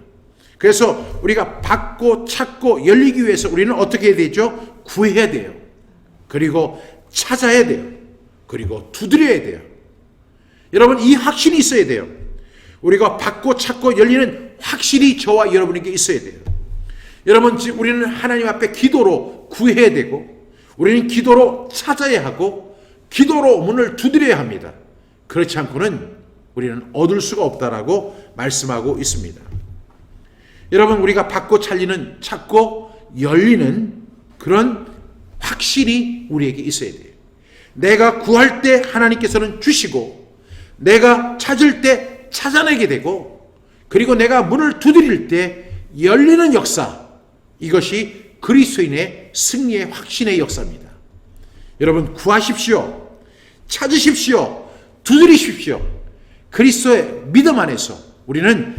그래서 우리가 받고 찾고 열리기 위해서 우리는 어떻게 해야 되죠? 구해야 돼요. 그리고 찾아야 돼요. 그리고 두드려야 돼요. 여러분, 이 확신이 있어야 돼요. 우리가 받고 찾고 열리는 확신이 저와 여러분에게 있어야 돼요. 여러분, 우리는 하나님 앞에 기도로 구해야 되고, 우리는 기도로 찾아야 하고, 기도로 문을 두드려야 합니다. 그렇지 않고는 우리는 얻을 수가 없다라고 말씀하고 있습니다. 여러분, 우리가 받고 찾고 열리는 그런 확신이 우리에게 있어야 돼요. 내가 구할 때 하나님께서는 주시고, 내가 찾을 때 찾아내게 되고, 그리고 내가 문을 두드릴 때 열리는 역사, 이것이 그리스도인의 승리의 확신의 역사입니다. 여러분, 구하십시오. 찾으십시오. 두드리십시오. 그리스도의 믿음 안에서 우리는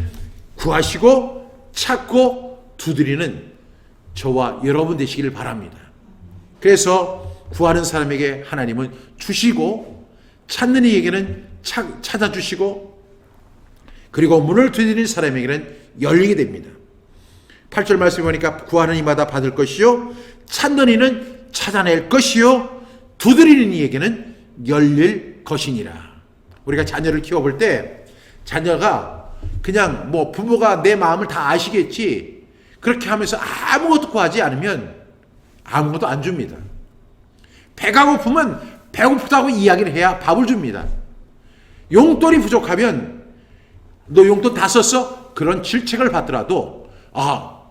구하시고 찾고 두드리는 저와 여러분 되시기를 바랍니다. 그래서 구하는 사람에게 하나님은 주시고, 찾는 이에게는 찾아주시고, 그리고 문을 두드리는 사람에게는 열리게 됩니다. 8절 말씀에 보니까 구하는 이마다 받을 것이요, 찾는 이는 찾아낼 것이요, 두드리는 이에게는 열릴 것이니라. 우리가 자녀를 키워볼 때 자녀가 그냥 뭐 부모가 내 마음을 다 아시겠지, 그렇게 하면서 아무것도 구하지 않으면 아무것도 안 줍니다. 배가 고프면 배고프다고 이야기를 해야 밥을 줍니다. 용돈이 부족하면 너 용돈 다 썼어? 그런 질책을 받더라도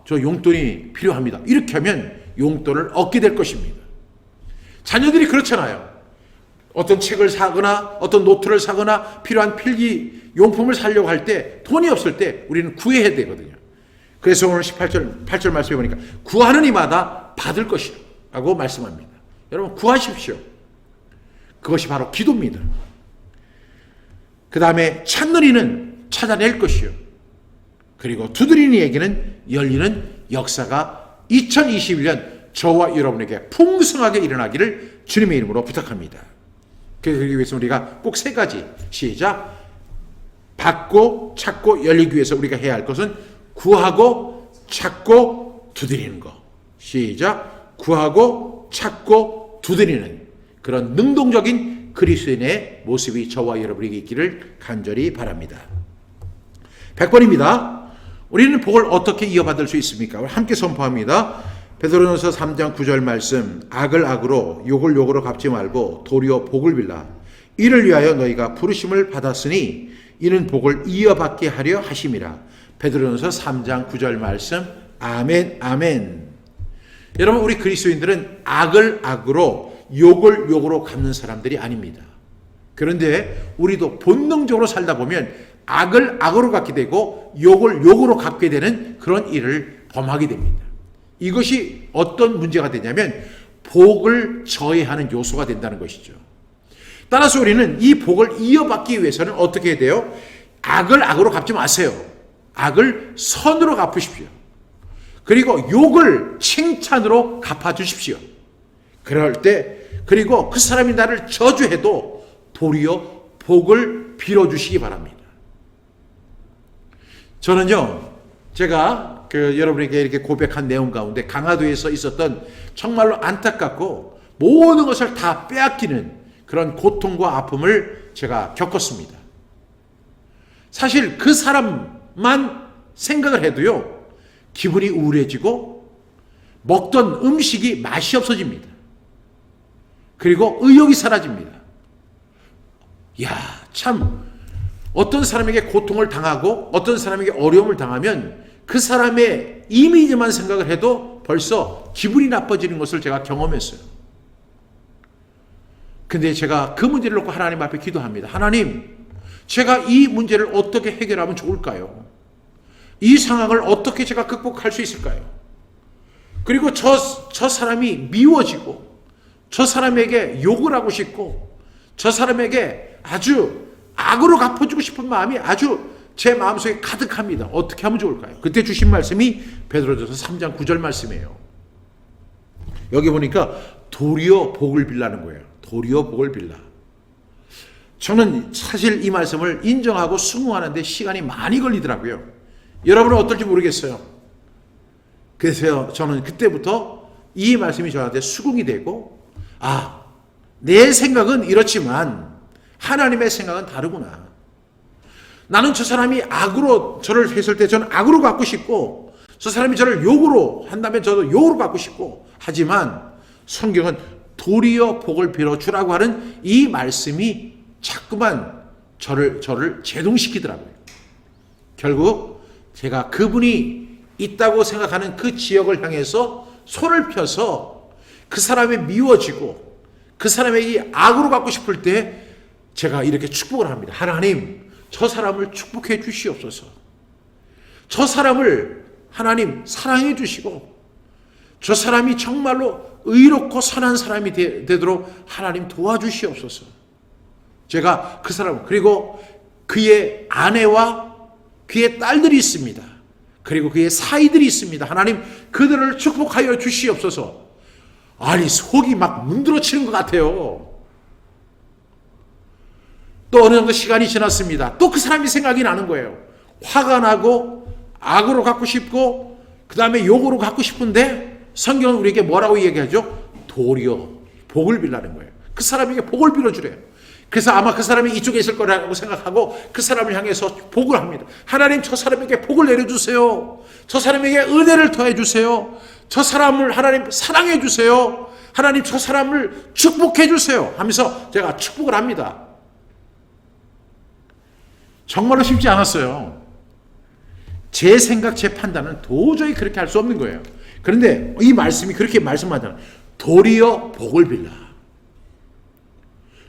저 용돈이 필요합니다. 이렇게 하면 용돈을 얻게 될 것입니다. 자녀들이 그렇잖아요. 어떤 책을 사거나 어떤 노트를 사거나 필요한 필기 용품을 사려고 할 때 돈이 없을 때 우리는 구해야 되거든요. 그래서 오늘 8절 말씀해 보니까 구하는 이마다 받을 것이라고 말씀합니다. 여러분, 구하십시오. 그것이 바로 기도입니다. 그 다음에 찾는 이는 찾아낼 것이요, 그리고 두드리는 이에게는 열리는 역사가 2021년 저와 여러분에게 풍성하게 일어나기를 주님의 이름으로 부탁합니다. 그러기 위해서 우리가 꼭 세 가지, 시작. 받고 찾고 열리기 위해서 우리가 해야 할 것은 구하고 찾고 두드리는 것. 시작. 구하고 찾고 두드리는 그런 능동적인 그리스도인의 모습이 저와 여러분에게 있기를 간절히 바랍니다. 100번입니다. 우리는 복을 어떻게 이어받을 수 있습니까? 함께 선포합니다. 베드로전서 3장 9절 말씀. 악을 악으로 욕을 욕으로 갚지 말고 도리어 복을 빌라. 이를 위하여 너희가 부르심을 받았으니 이는 복을 이어받게 하려 하심이라. 베드로전서 3장 9절 말씀. 아멘, 아멘. 여러분, 우리 그리스도인들은 악을 악으로 욕을 욕으로 갚는 사람들이 아닙니다. 그런데 우리도 본능적으로 살다 보면 악을 악으로 갚게 되고 욕을 욕으로 갚게 되는 그런 일을 범하게 됩니다. 이것이 어떤 문제가 되냐면 복을 저해하는 요소가 된다는 것이죠. 따라서 우리는 이 복을 이어받기 위해서는 어떻게 해야 돼요? 악을 악으로 갚지 마세요. 악을 선으로 갚으십시오. 그리고 욕을 칭찬으로 갚아주십시오. 그럴 때, 그리고 그 사람이 나를 저주해도 도리어 복을 빌어주시기 바랍니다. 저는요, 제가 여러분에게 이렇게 고백한 내용 가운데 강화도에서 있었던 정말로 안타깝고 모든 것을 다 빼앗기는 그런 고통과 아픔을 제가 겪었습니다. 사실 그 사람만 생각을 해도요, 기분이 우울해지고 먹던 음식이 맛이 없어집니다. 그리고 의욕이 사라집니다. 참 어떤 사람에게 고통을 당하고 어떤 사람에게 어려움을 당하면 그 사람의 이미지만 생각을 해도 벌써 기분이 나빠지는 것을 제가 경험했어요. 근데 제가 그 문제를 놓고 하나님 앞에 기도합니다. 하나님, 제가 이 문제를 어떻게 해결하면 좋을까요? 이 상황을 어떻게 제가 극복할 수 있을까요? 그리고 저 사람이 미워지고 저 사람에게 욕을 하고 싶고 저 사람에게 아주 악으로 갚아주고 싶은 마음이 아주 제 마음속에 가득합니다. 어떻게 하면 좋을까요? 그때 주신 말씀이 베드로전서 3장 9절 말씀이에요. 여기 보니까 도리어 복을 빌라는 거예요. 도리어 복을 빌라. 저는 사실 이 말씀을 인정하고 수긍하는데 시간이 많이 걸리더라고요. 여러분은 어떨지 모르겠어요. 그래서 저는 그때부터 이 말씀이 저한테 수긍이 되고, 내 생각은 이렇지만 하나님의 생각은 다르구나. 나는 저 사람이 악으로 저를 했을 때 저는 악으로 갚고 싶고, 저 사람이 저를 욕으로 한다면 저도 욕으로 갚고 싶고, 하지만 성경은 도리어 복을 빌어주라고 하는 이 말씀이 자꾸만 저를 제동시키더라고요. 결국 제가 그분이 있다고 생각하는 그 지역을 향해서 손을 펴서 그 사람이 미워지고 그 사람에게 악으로 갚고 싶을 때 제가 이렇게 축복을 합니다. 하나님, 저 사람을 축복해 주시옵소서. 저 사람을 하나님 사랑해 주시고 저 사람이 정말로 의롭고 선한 사람이 되도록 하나님 도와주시옵소서. 제가 그 사람, 그리고 그의 아내와 그의 딸들이 있습니다. 그리고 그의 사이들이 있습니다. 하나님 그들을 축복하여 주시옵소서. 아니, 속이 막 문드러치는 것 같아요. 또 어느 정도 시간이 지났습니다. 또 그 사람이 생각이 나는 거예요. 화가 나고 악으로 갖고 싶고 그 다음에 욕으로 갖고 싶은데 성경은 우리에게 뭐라고 얘기하죠? 도리어 복을 빌라는 거예요. 그 사람에게 복을 빌어주래요. 그래서 아마 그 사람이 이쪽에 있을 거라고 생각하고 그 사람을 향해서 복을 합니다. 하나님, 저 사람에게 복을 내려주세요. 저 사람에게 은혜를 더해주세요. 저 사람을 하나님 사랑해주세요. 하나님, 저 사람을 축복해주세요 하면서 제가 축복을 합니다. 정말로 쉽지 않았어요. 제 생각, 제 판단은 도저히 그렇게 할 수 없는 거예요. 그런데 이 말씀이 그렇게 말씀하잖아요. 도리어 복을 빌라.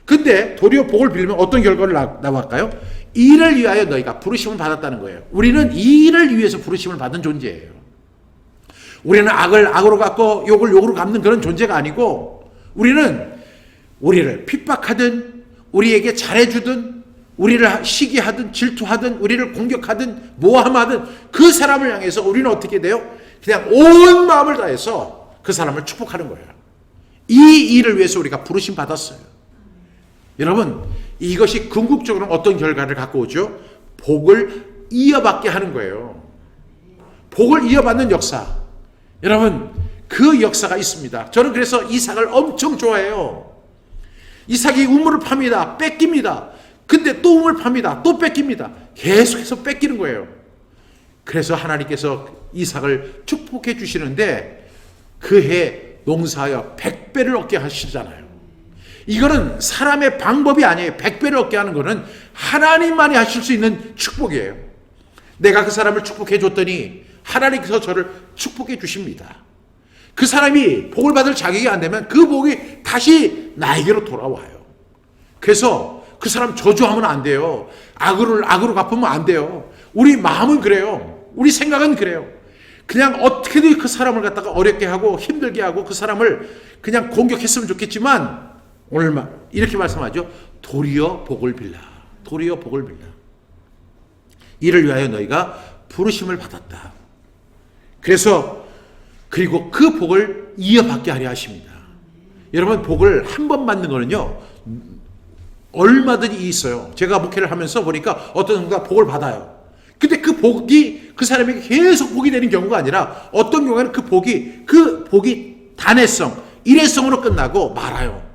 근데 도리어 복을 빌면 어떤 결과를 나왔을까요? 이를 위하여 너희가 부르심을 받았다는 거예요. 우리는 이를 위해서 부르심을 받은 존재예요. 우리는 악을 악으로 갚고 욕을 욕으로 갚는 그런 존재가 아니고, 우리는 우리를 핍박하든 우리에게 잘해주든 우리를 시기하든 질투하든 우리를 공격하든 모함하든 그 사람을 향해서 우리는 어떻게 돼요? 그냥 온 마음을 다해서 그 사람을 축복하는 거예요. 이 일을 위해서 우리가 부르심 받았어요. 여러분, 이것이 궁극적으로 어떤 결과를 갖고 오죠? 복을 이어받게 하는 거예요. 복을 이어받는 역사. 여러분, 그 역사가 있습니다. 저는 그래서 이삭을 엄청 좋아해요. 이삭이 우물을 팝니다. 뺏깁니다. 근데 또 우물을 팝니다. 또 뺏깁니다. 계속해서 뺏기는 거예요. 그래서 하나님께서 이삭을 축복해 주시는데 그 해 농사하여 100배를 얻게 하시잖아요. 이거는 사람의 방법이 아니에요. 100배를 얻게 하는 거는 하나님만이 하실 수 있는 축복이에요. 내가 그 사람을 축복해 줬더니 하나님께서 저를 축복해 주십니다. 그 사람이 복을 받을 자격이 안 되면 그 복이 다시 나에게로 돌아와요. 그래서 그 사람 저주하면 안 돼요. 악으로 갚으면 안 돼요. 우리 마음은 그래요. 우리 생각은 그래요. 그냥 어떻게든 그 사람을 갖다가 어렵게 하고 힘들게 하고 그 사람을 그냥 공격했으면 좋겠지만, 오늘 이렇게 말씀하죠. 도리어 복을 빌라. 도리어 복을 빌라. 이를 위하여 너희가 부르심을 받았다. 그래서 그리고 그 복을 이어받게 하려 하십니다. 여러분, 복을 한 번 받는 거는요 얼마든지 있어요. 제가 목회를 하면서 보니까 어떤 사람가 복을 받아요. 근데 그 복이 그 사람에게 계속 복이 되는 경우가 아니라 어떤 경우에는 그 복이 단회성, 일회성으로 끝나고 말아요.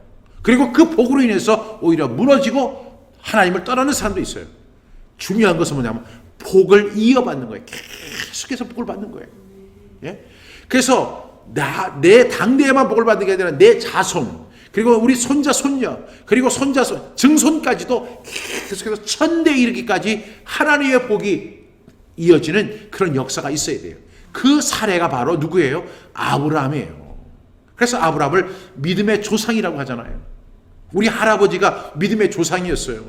그리고 그 복으로 인해서 오히려 무너지고 하나님을 떠나는 사람도 있어요. 중요한 것은 뭐냐면 복을 이어받는 거예요. 계속해서 복을 받는 거예요. 예? 그래서 내 당대에만 복을 받는 게 아니라 내 자손, 그리고 우리 손자, 손녀, 그리고 손자손, 증손까지도 계속해서 천대에 이르기까지 하나님의 복이 이어지는 그런 역사가 있어야 돼요. 그 사례가 바로 누구예요? 아브라함이에요. 그래서 아브라함을 믿음의 조상이라고 하잖아요. 우리 할아버지가 믿음의 조상이었어요.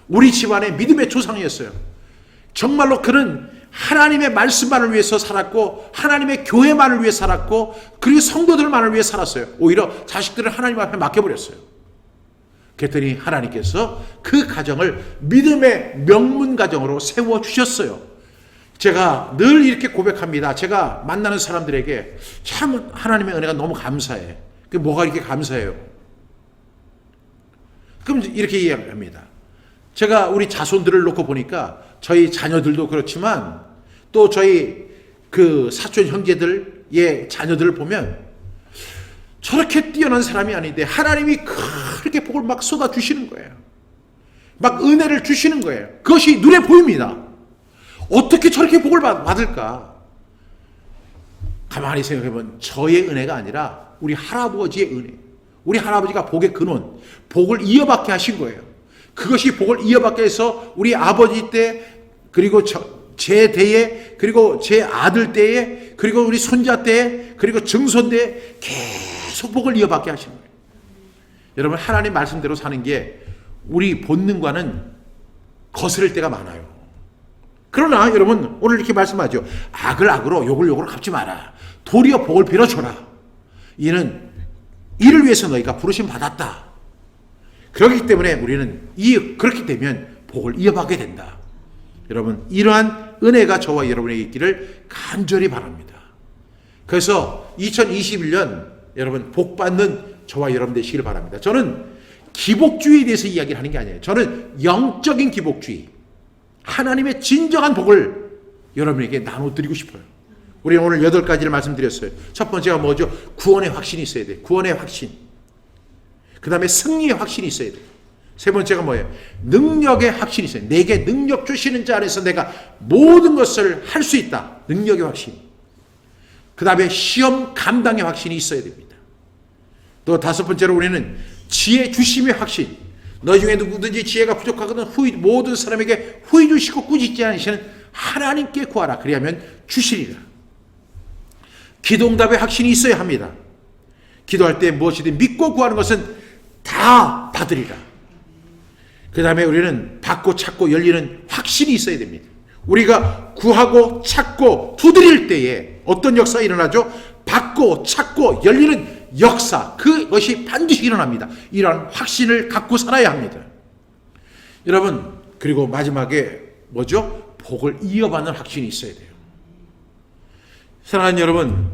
우리 집안의 믿음의 조상이었어요. 정말로 그는 하나님의 말씀만을 위해서 살았고 하나님의 교회만을 위해 살았고 그리고 성도들만을 위해 살았어요. 오히려 자식들을 하나님 앞에 맡겨버렸어요. 그랬더니 하나님께서 그 가정을 믿음의 명문 가정으로 세워주셨어요. 제가 늘 이렇게 고백합니다. 제가 만나는 사람들에게 참 하나님의 은혜가 너무 감사해. 그 뭐가 이렇게 감사해요? 그럼 이렇게 이야기합니다. 제가 우리 자손들을 놓고 보니까 저희 자녀들도 그렇지만 또 저희 그 사촌 형제들의 자녀들을 보면 저렇게 뛰어난 사람이 아닌데 하나님이 그렇게 복을 막 쏟아주시는 거예요. 막 은혜를 주시는 거예요. 그것이 눈에 보입니다. 어떻게 저렇게 복을 받을까? 가만히 생각해보면 저의 은혜가 아니라 우리 할아버지의 은혜. 우리 할아버지가 복의 근원, 복을 이어받게 하신 거예요. 그것이 복을 이어받게 해서 우리 아버지 때, 그리고 제 대에, 그리고 제 아들 때에, 그리고 우리 손자 때에, 그리고 증손 때에 계속 복을 이어받게 하신 거예요. 여러분, 하나님 말씀대로 사는 게 우리 본능과는 거스를 때가 많아요. 그러나 여러분, 오늘 이렇게 말씀하죠. 악을 악으로 욕을 욕으로 갚지 마라. 도리어 복을 빌어줘라. 이를 위해서 너희가 부르심 받았다. 그렇기 때문에 우리는 그렇게 되면 복을 이어받게 된다. 여러분, 이러한 은혜가 저와 여러분에게 있기를 간절히 바랍니다. 그래서 2021년 여러분 복 받는 저와 여러분 되시기를 바랍니다. 저는 기복주의에 대해서 이야기를 하는 게 아니에요. 저는 영적인 기복주의, 하나님의 진정한 복을 여러분에게 나눠드리고 싶어요. 우리 오늘 8가지를 말씀드렸어요. 첫 번째가 뭐죠? 구원의 확신이 있어야 돼요. 구원의 확신. 그 다음에 승리의 확신이 있어야 돼요. 세 번째가 뭐예요? 능력의 확신이 있어요. 내게 능력 주시는 자 안에서 내가 모든 것을 할 수 있다. 능력의 확신. 그 다음에 시험 감당의 확신이 있어야 됩니다. 또 5번째로 우리는 지혜 주심의 확신. 너희 중에 누구든지 지혜가 부족하거든 모든 사람에게 후히 주시고 꾸짖지 않으시는 하나님께 구하라. 그리하면 주시리라. 기도응답의 확신이 있어야 합니다. 기도할 때 무엇이든 믿고 구하는 것은 다 받으리라. 그 다음에 우리는 받고 찾고 열리는 확신이 있어야 됩니다. 우리가 구하고 찾고 두드릴 때에 어떤 역사가 일어나죠? 받고 찾고 열리는 역사, 그것이 반드시 일어납니다. 이러한 확신을 갖고 살아야 합니다. 여러분, 그리고 마지막에 뭐죠? 복을 이어받는 확신이 있어야 돼요. 사랑하는 여러분,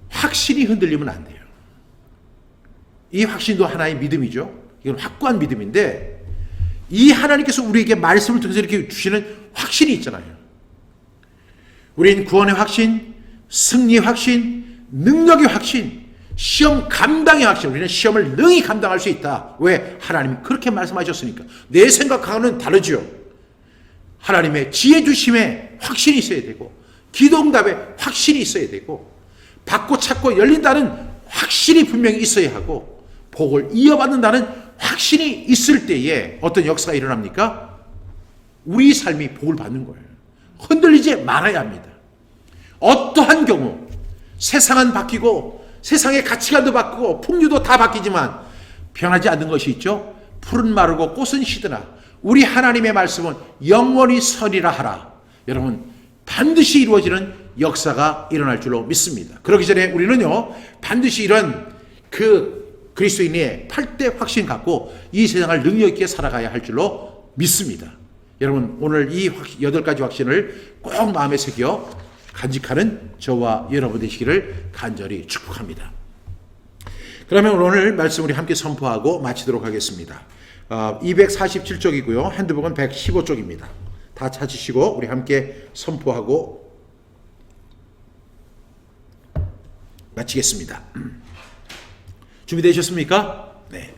확신이 흔들리면 안 돼요. 이 확신도 하나의 믿음이죠. 이건 확고한 믿음인데 이 하나님께서 우리에게 말씀을 통해서 이렇게 주시는 확신이 있잖아요. 우린 구원의 확신, 승리의 확신, 능력의 확신, 시험 감당의 확신. 우리는 시험을 능히 감당할 수 있다. 왜? 하나님이 그렇게 말씀하셨으니까. 내 생각하고는 다르죠. 하나님의 지혜 주심에 확신이 있어야 되고 기도응답에 확신이 있어야 되고 받고 찾고 열린다는 확신이 분명히 있어야 하고 복을 이어받는다는 확신이 있을 때에 어떤 역사가 일어납니까? 우리 삶이 복을 받는 거예요. 흔들리지 말아야 합니다. 어떠한 경우 세상은 바뀌고 세상의 가치관도 바뀌고 풍류도 다 바뀌지만 변하지 않는 것이 있죠. 풀은 마르고 꽃은 시드나 우리 하나님의 말씀은 영원히 서리라 하라. 여러분, 반드시 이루어지는 역사가 일어날 줄로 믿습니다. 그러기 전에 우리는요, 반드시 이런 그리스도인의 8대 확신 갖고 이 세상을 능력 있게 살아가야 할 줄로 믿습니다. 여러분, 오늘 이 8가지 확신을 꼭 마음에 새겨 간직하는 저와 여러분 되시기를 간절히 축복합니다. 그러면 오늘 말씀 우리 함께 선포하고 마치도록 하겠습니다. 247쪽이고요. 핸드북은 115쪽입니다. 다 찾으시고 우리 함께 선포하고 마치겠습니다. 준비되셨습니까? 네.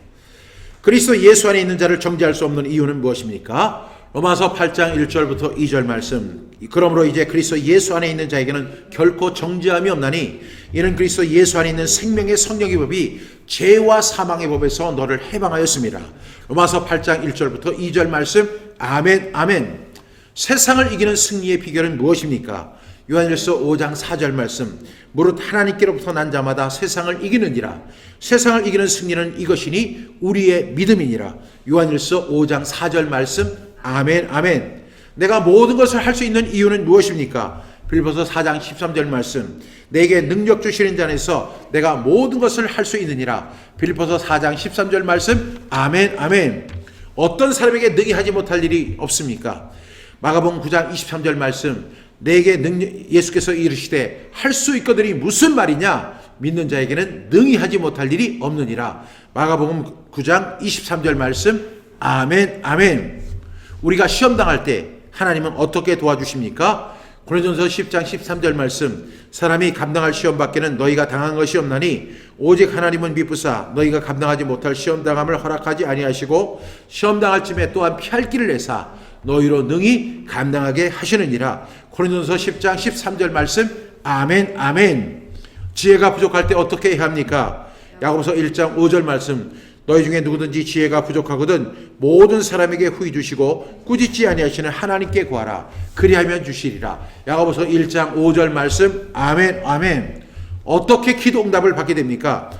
그리스도 예수 안에 있는 자를 정죄할 수 없는 이유는 무엇입니까? 로마서 8장 1절부터 2절 말씀. 그러므로 이제 그리스도 예수 안에 있는 자에게는 결코 정죄함이 없나니 이는 그리스도 예수 안에 있는 생명의 성령의 법이 죄와 사망의 법에서 너를 해방하였습니다. 로마서 8장 1절부터 2절 말씀. 아멘, 아멘. 세상을 이기는 승리의 비결은 무엇입니까? 요한일서 5장 4절 말씀. 무릇 하나님께로부터 난 자마다 세상을 이기느니라. 세상을 이기는 승리는 이것이니 우리의 믿음이니라. 요한일서 5장 4절 말씀. 아멘, 아멘. 내가 모든 것을 할 수 있는 이유는 무엇입니까? 빌립보서 4장 13절 말씀, 내게 능력 주시는 자 안에서 내가 모든 것을 할 수 있느니라. 빌립보서 4장 13절 말씀. 아멘, 아멘. 어떤 사람에게 능히 하지 못할 일이 없습니까? 마가복음 9장 23절 말씀, 내게 예수께서 이르시되 할 수 있거든이 무슨 말이냐? 믿는 자에게는 능히 하지 못할 일이 없느니라. 마가복음 9장 23절 말씀. 아멘, 아멘. 우리가 시험 당할 때 하나님은 어떻게 도와주십니까? 고린도전서 10장 13절 말씀, 사람이 감당할 시험 밖에는 너희가 당한 것이 없나니 오직 하나님은 미쁘사 너희가 감당하지 못할 시험 당함을 허락하지 아니하시고 시험 당할 쯤에 또한 피할 길을 내사 너희로 능히 감당하게 하시느니라. 고린도전서 10장 13절 말씀. 아멘, 아멘. 지혜가 부족할 때 어떻게 해야 합니까? 야고보서 1장 5절 말씀, 너희 중에 누구든지 지혜가 부족하거든 모든 사람에게 후히 주시고 꾸짖지 아니하시는 하나님께 구하라. 그리하면 주시리라. 야고보서 1장 5절 말씀. 아멘, 아멘. 어떻게 기도 응답을 받게 됩니까?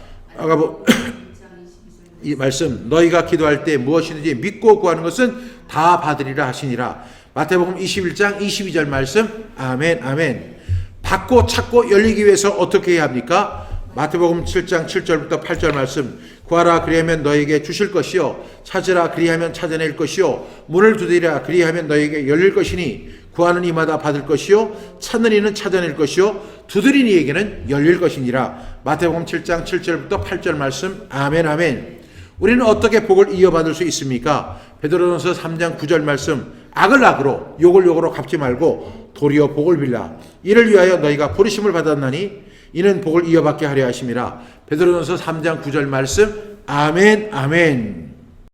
이 말씀, 너희가 기도할 때 무엇이든지 믿고 구하는 것은 다 받으리라 하시니라. 마태복음 21장 22절 말씀. 아멘, 아멘. 받고 찾고 열리기 위해서 어떻게 해야 합니까? 마태복음 7장 7절부터 8절 말씀, 구하라 그리하면 너에게 주실 것이요 찾으라 그리하면 찾아낼 것이요 문을 두드리라 그리하면 너에게 열릴 것이니 구하는 이마다 받을 것이요 찾는 이는 찾아낼 것이요 두드린 이에게는 열릴 것이니라. 마태복음 7장 7절부터 8절 말씀. 아멘, 아멘. 우리는 어떻게 복을 이어받을 수 있습니까? 베드로전서 3장 9절 말씀, 악을 악으로 욕을 욕으로 갚지 말고 도리어 복을 빌라. 이를 위하여 너희가 부르심을 받았나니 이는 복을 이어받게 하려 하심이라. 베드로전서 3장 9절 말씀. 아멘, 아멘.